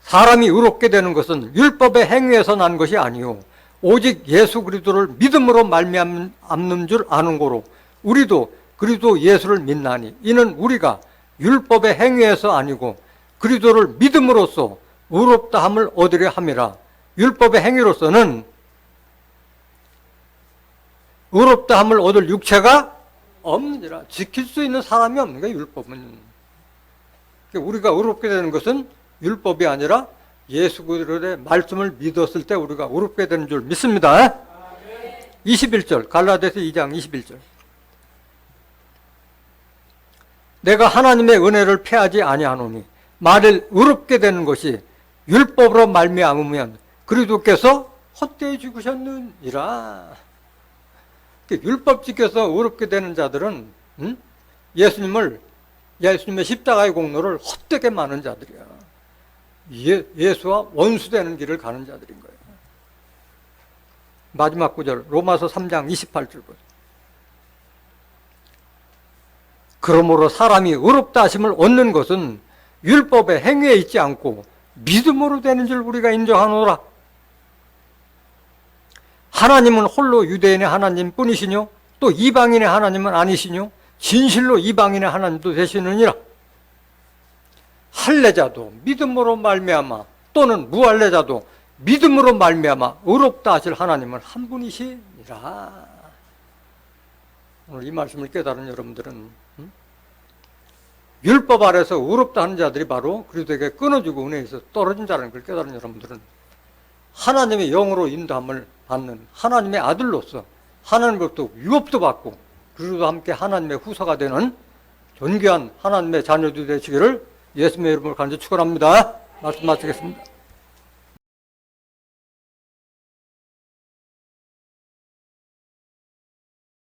사람이 의롭게 되는 것은 율법의 행위에서 난 것이 아니요 오직 예수 그리스도를 믿음으로 말미암는 줄 아는 고로 우리도 그리스도 예수를 믿나니 이는 우리가 율법의 행위에서 아니고 그리스도를 믿음으로써 의롭다함을 얻으려 함이라. 율법의 행위로서는 의롭다함을 얻을 육체가 없느니라. 지킬 수 있는 사람이 없는 거예요 율법은. 우리가 의롭게 되는 것은 율법이 아니라 예수 그리스도의 말씀을 믿었을 때 우리가 의롭게 되는 줄 믿습니다. 21절 갈라디아서 2장 21절. 내가 하나님의 은혜를 패하지 아니하노니 만일 의롭게 되는 것이 율법으로 말미암으면 그리스도께서 헛되이 죽으셨느니라. 율법 지켜서 의롭게 되는 자들은 예수님의 십자가의 공로를 헛되게 많은 자들이야. 예수와 원수되는 길을 가는 자들인 거예요. 마지막 구절 로마서 3장 28절 보세요. 그러므로 사람이 의롭다 하심을 얻는 것은 율법의 행위에 있지 않고 믿음으로 되는 줄 우리가 인정하노라. 하나님은 홀로 유대인의 하나님뿐이시뇨 또 이방인의 하나님은 아니시뇨 진실로 이방인의 하나님도 되시느니라. 할례자도 믿음으로 말미암아 또는 무할례자도 믿음으로 말미암아 의롭다 하실 하나님은 한 분이시니라. 오늘 이 말씀을 깨달은 여러분들은 율법 아래서 의롭다 하는 자들이 바로 그리스도에게 끊어지고 은혜에서 떨어진 자라는 걸 깨달은 여러분들은 하나님의 영으로 인도함을 받는 하나님의 아들로서 하나님으로부터 유업도 받고 그리고 함께 하나님의 후사가 되는 존귀한 하나님의 자녀들 되시기를 예수님의 이름으로 간절히 축원합니다. 말씀 마치겠습니다.